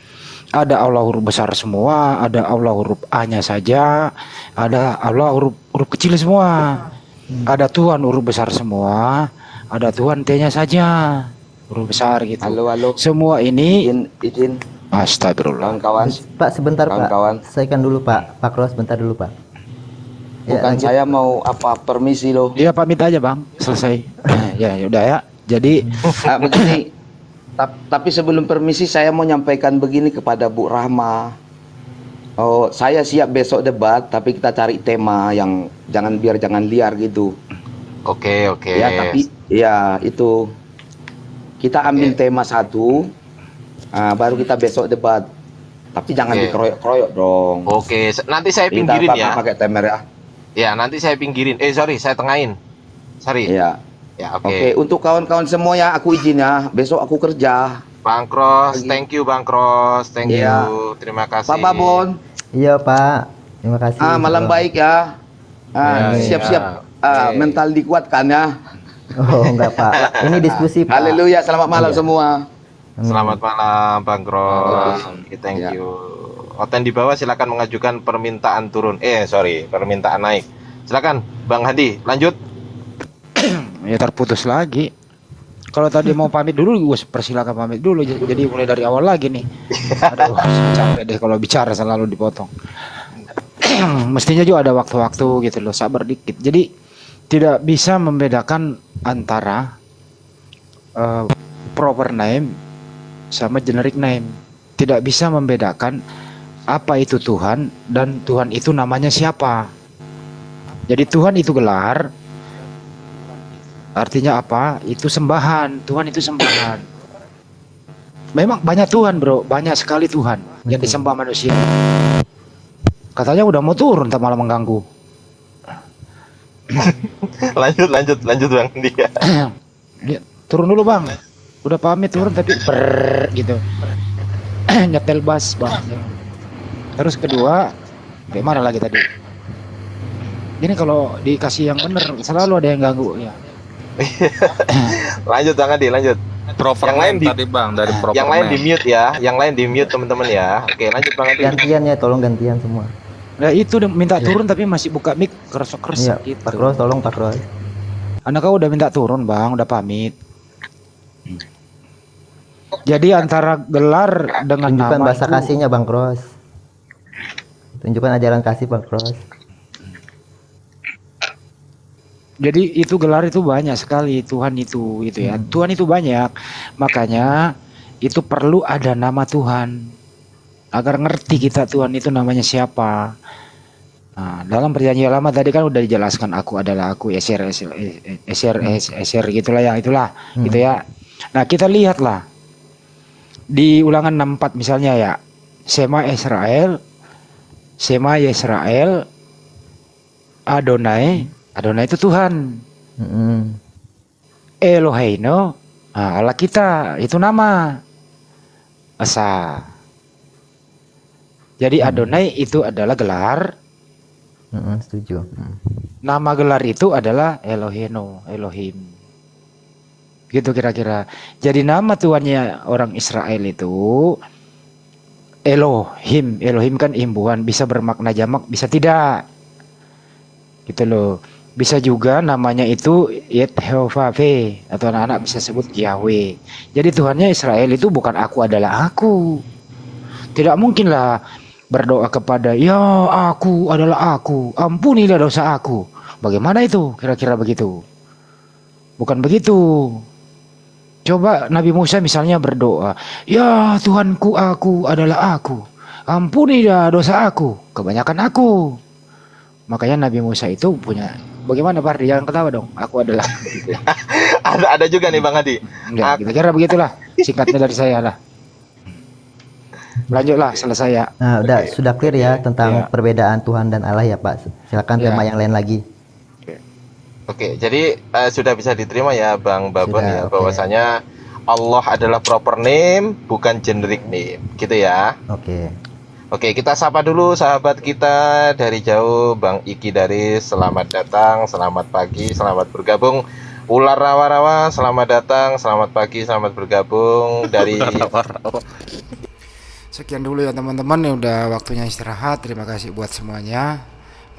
[SPEAKER 10] Ada Allah huruf besar semua, ada Allah huruf A-nya saja, ada Allah huruf kecil semua. Ada Tuhan huruf besar semua, ada Tuhan T-nya saja huruf besar gitu.
[SPEAKER 5] Halo.
[SPEAKER 10] Semua ini
[SPEAKER 5] izin.
[SPEAKER 10] Astagfirullah.
[SPEAKER 5] Kawan-kawan.
[SPEAKER 6] Pak sebentar
[SPEAKER 5] kawan-kawan.
[SPEAKER 6] Pak. Selesaikan dulu Pak. Pak Kros sebentar dulu Pak.
[SPEAKER 5] Bukan saya mau permisi loh.
[SPEAKER 10] Iya pamit aja Bang, selesai. Ya udah ya. Jadi
[SPEAKER 5] begini. Tapi sebelum permisi saya mau nyampaikan begini kepada Bu Rahma. Oh, saya siap besok debat, tapi kita cari tema yang jangan liar gitu.
[SPEAKER 2] Oke.
[SPEAKER 5] Ya tapi ya itu kita ambil tema satu, baru kita besok debat. Tapi jangan dikeroyok-keroyok dong.
[SPEAKER 2] Oke, nanti saya pinggirin ya.
[SPEAKER 5] Pakai timer ya.
[SPEAKER 2] Ya, nanti saya pinggirin. Sorry, saya tengahin. Sorry.
[SPEAKER 5] Ya.
[SPEAKER 2] Ya,
[SPEAKER 5] Oke, untuk kawan-kawan semua ya, aku izin ya. Besok aku kerja.
[SPEAKER 2] Bang Kros, thank you Bang Kros. Thank you. Terima kasih.
[SPEAKER 5] Pak Babon.
[SPEAKER 6] Iya, Pak. Terima kasih.
[SPEAKER 5] Malam baik ya. Siap-siap mental dikuatkan ya.
[SPEAKER 6] Oh, enggak, Pak. Ini diskusi, Pak.
[SPEAKER 5] Haleluya, selamat malam semua.
[SPEAKER 2] Selamat malam Bang Kros. Thank you. Oten di bawah silakan mengajukan permintaan turun. Permintaan naik. Silakan Bang Hadi, lanjut.
[SPEAKER 10] Ya terputus lagi. Kalau tadi mau pamit dulu, gue persilakan pamit dulu. Jadi mulai dari awal lagi nih. Aduh, capek deh kalau bicara selalu dipotong. Mestinya juga ada waktu-waktu gitu loh, sabar dikit. Jadi tidak bisa membedakan antara proper name sama generic name. Tidak bisa membedakan apa itu Tuhan dan Tuhan itu namanya siapa. Jadi Tuhan itu gelar, artinya apa? Itu sembahan. Tuhan itu sembahan. Memang banyak Tuhan bro, banyak sekali Tuhan yang disembah manusia. Katanya udah mau turun, tak malah mengganggu.
[SPEAKER 2] lanjut Bang dia.
[SPEAKER 10] Ya, turun dulu Bang. Udah pamit turun tapi gitu. Nyetel bass Bang. Terus kedua, gimana lagi tadi? Ini kalau dikasih yang bener selalu ada yang ganggu ya.
[SPEAKER 2] Lanjut Bang Adi, lanjut.
[SPEAKER 1] Proper
[SPEAKER 2] yang lain
[SPEAKER 1] tadi Bang dari proper
[SPEAKER 2] yang lain
[SPEAKER 1] name.
[SPEAKER 2] di mute ya, yang lain di mute teman-teman ya. Oke, lanjut Bang Adi.
[SPEAKER 6] Gantian ya, tolong gantian semua.
[SPEAKER 10] Nah itu udah minta turun tapi masih buka mic keresek-keresek gitu.
[SPEAKER 6] Pak Ros, tolong Pak Ros.
[SPEAKER 10] Anak kau udah minta turun Bang, udah pamit. Jadi antara gelar dengan
[SPEAKER 6] Tunjukkan
[SPEAKER 10] nama
[SPEAKER 6] bahasa
[SPEAKER 10] itu,
[SPEAKER 6] kasihnya Bang Ros. Tunjukkan ajaran kasih Bang Ros.
[SPEAKER 10] jadi itu gelar itu banyak sekali Tuhan itu ya. Tuhan itu banyak. Makanya itu perlu ada nama Tuhan. Agar ngerti kita Tuhan itu namanya siapa. Nah, dalam perjanjian lama tadi kan udah dijelaskan aku adalah aku, eser gitulah ya, itulah gitu ya. Nah, kita lihatlah di Ulangan 64 misalnya ya. Shema Yisrael, Adonai itu Tuhan. Eloheinu, Allah kita itu nama. Esa. Jadi Adonai itu adalah gelar.
[SPEAKER 6] Setuju.
[SPEAKER 10] Nama gelar itu adalah Elohim. Gitu kira-kira. Jadi nama Tuhannya orang Israel itu Elohim. Elohim kan imbuhan, bisa bermakna jamak, bisa tidak. Gitu loh. Bisa juga namanya itu Yehovah atau anak-anak bisa sebut Yahweh. Jadi Tuhannya Israel itu bukan aku adalah aku. Tidak mungkinlah berdoa kepada ya aku adalah aku, ampunilah dosa aku. Bagaimana itu? Kira-kira begitu. Bukan begitu. Coba Nabi Musa misalnya berdoa, ya Tuhanku aku adalah aku, ampunilah dosa aku. Kebanyakan aku. Makanya Nabi Musa itu punya, bagaimana Pak Ardi? Jangan ketawa dong. Aku adalah gitu.
[SPEAKER 2] ada juga nih Bang Adi.
[SPEAKER 10] Enggak, kira-kira begitulah. Singkatnya dari saya lah. Lanjutlah, selesai ya.
[SPEAKER 6] Nah, sudah clear ya tentang perbedaan Tuhan dan Allah ya Pak. Silakan tema yang lain lagi.
[SPEAKER 2] Oke, jadi sudah bisa diterima ya Bang Babon ya, bahwasanya Allah adalah proper name, bukan generic name, gitu ya. Oke, kita sapa dulu sahabat kita dari jauh, Bang Iki Daris, selamat datang, selamat pagi, selamat bergabung. Ular Rawa-Rawa, selamat datang, selamat pagi, selamat bergabung dari.
[SPEAKER 10] Sekian dulu ya teman-teman, ya udah waktunya istirahat. Terima kasih buat semuanya.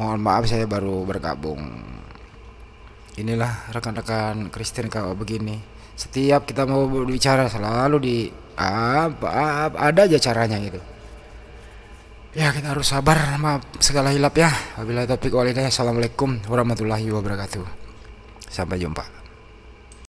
[SPEAKER 10] Mohon maaf saya baru bergabung. Inilah rekan-rekan Kristen kalau begini. Setiap kita mau berbicara selalu ada aja caranya gitu. Ya kita harus sabar, maaf segala hilap ya. Wabillahi taufiq wal hidayah. Assalamualaikum warahmatullahi wabarakatuh. Sampai jumpa.